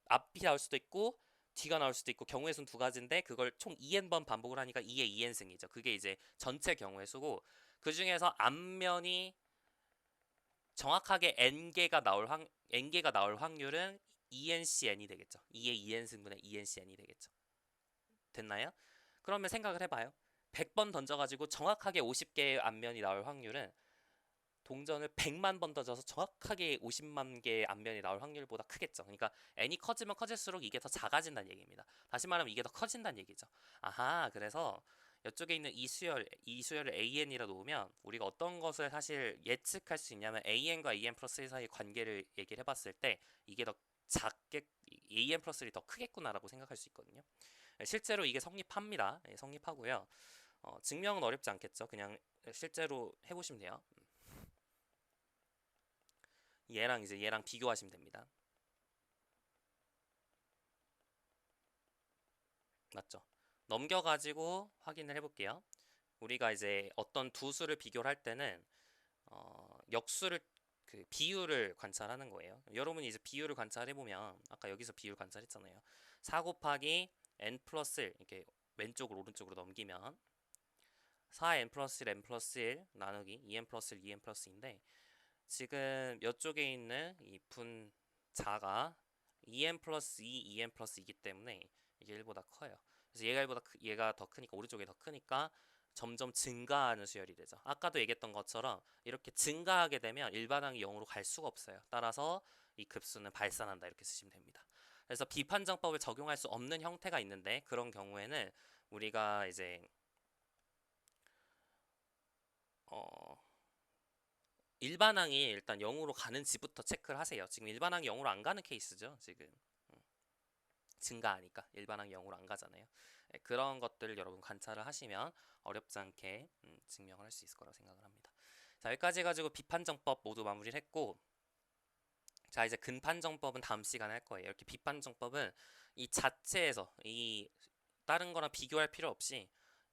앞이 나올 수도 있고 뒤가 나올 수도 있고 경우의 수는 두 가지인데 그걸 총 2n번 반복을 하니까 2의 2n승이죠. 그게 이제 전체 경우의 수고 그 중에서 앞면이 정확하게 n개가 나올 확률은 ENCN이 되겠죠. 2의 2n승분의 ENCN이 되겠죠. 됐나요? 그러면 생각을 해봐요. 100번 던져가지고 정확하게 50개의 앞면이 나올 확률은 동전을 100만 번 던져서 정확하게 50만 개의 앞면이 나올 확률보다 크겠죠. 그러니까 n이 커지면 커질수록 이게 더 작아진다는 얘기입니다. 다시 말하면 이게 더 커진다는 얘기죠. 아하, 그래서 이쪽에 있는 이 수열을 an이라 놓으면 우리가 어떤 것을 사실 예측할 수 있냐면 an과 an 플러스 1 사이의 관계를 얘기를 해봤을 때 이게 더 작게 an 플러스 1이 더 크겠구나라고 생각할 수 있거든요. 실제로 이게 성립합니다. 성립하고요. 증명은 어렵지 않겠죠. 그냥 실제로 해보시면 돼요. 얘랑 비교하시면 됩니다. 맞죠? 넘겨가지고 확인을 해볼게요. 우리가 이제 어떤 두 수를 비교를 할 때는 역수를 그 비율을 관찰하는 거예요. 여러분이 이제 비율을 관찰해 보면 아까 여기서 비율 관찰했잖아요. 4 곱하기 n 플러스 1 이렇게 왼쪽으로 오른쪽으로 넘기면 4n 플러스 1 n 플러스 1 나누기 2n 플러스 1 2n 플러스 2인데 지금 이쪽에 있는 이 분자가 2n 플러스 2, 2n 플러스 2이기 때문에 이게 1보다 커요. 그래서 얘가 더 크니까 오른쪽이 더 크니까 점점 증가하는 수열이 되죠. 아까도 얘기했던 것처럼 이렇게 증가하게 되면 일반항이 0으로 갈 수가 없어요. 따라서 이 급수는 발산한다 이렇게 쓰시면 됩니다. 그래서 비판정법을 적용할 수 없는 형태가 있는데 그런 경우에는 우리가 이제 어 일반항이 일단 0으로 가는지부터 체크를 하세요. 지금 일반항이 0으로 안 가는 케이스죠. 지금 증가하니까 일반항이 0으로 안 가잖아요. 네, 그런 것들을 여러분 관찰을 하시면 어렵지 않게 증명을 할 수 있을 거라고 생각을 합니다. 자, 여기까지 해가지고 비판정법 모두 마무리를 했고 자 이제 근판정법은 다음 시간에 할 거예요. 이렇게 비판정법은 이 자체에서 이 다른 거랑 비교할 필요 없이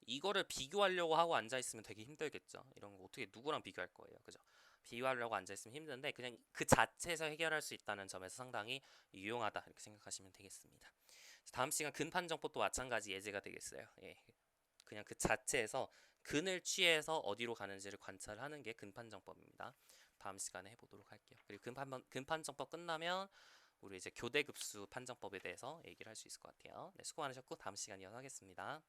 이거를 비교하려고 하고 앉아있으면 되게 힘들겠죠. 이런 거 어떻게 누구랑 비교할 거예요. 그죠? 비교하려고 앉아있으면 힘든데 그냥 그 자체에서 해결할 수 있다는 점에서 상당히 유용하다 이렇게 생각하시면 되겠습니다. 다음 시간 근판정법도 마찬가지 예제가 되겠어요. 예. 그냥 그 자체에서 근을 취해서 어디로 가는지를 관찰하는 게 근판정법입니다. 다음 시간에 해보도록 할게요. 그리고 근판정법 끝나면 우리 이제 교대급수 판정법에 대해서 얘기를 할 수 있을 것 같아요. 네, 수고 많으셨고 다음 시간에 이어서 하겠습니다.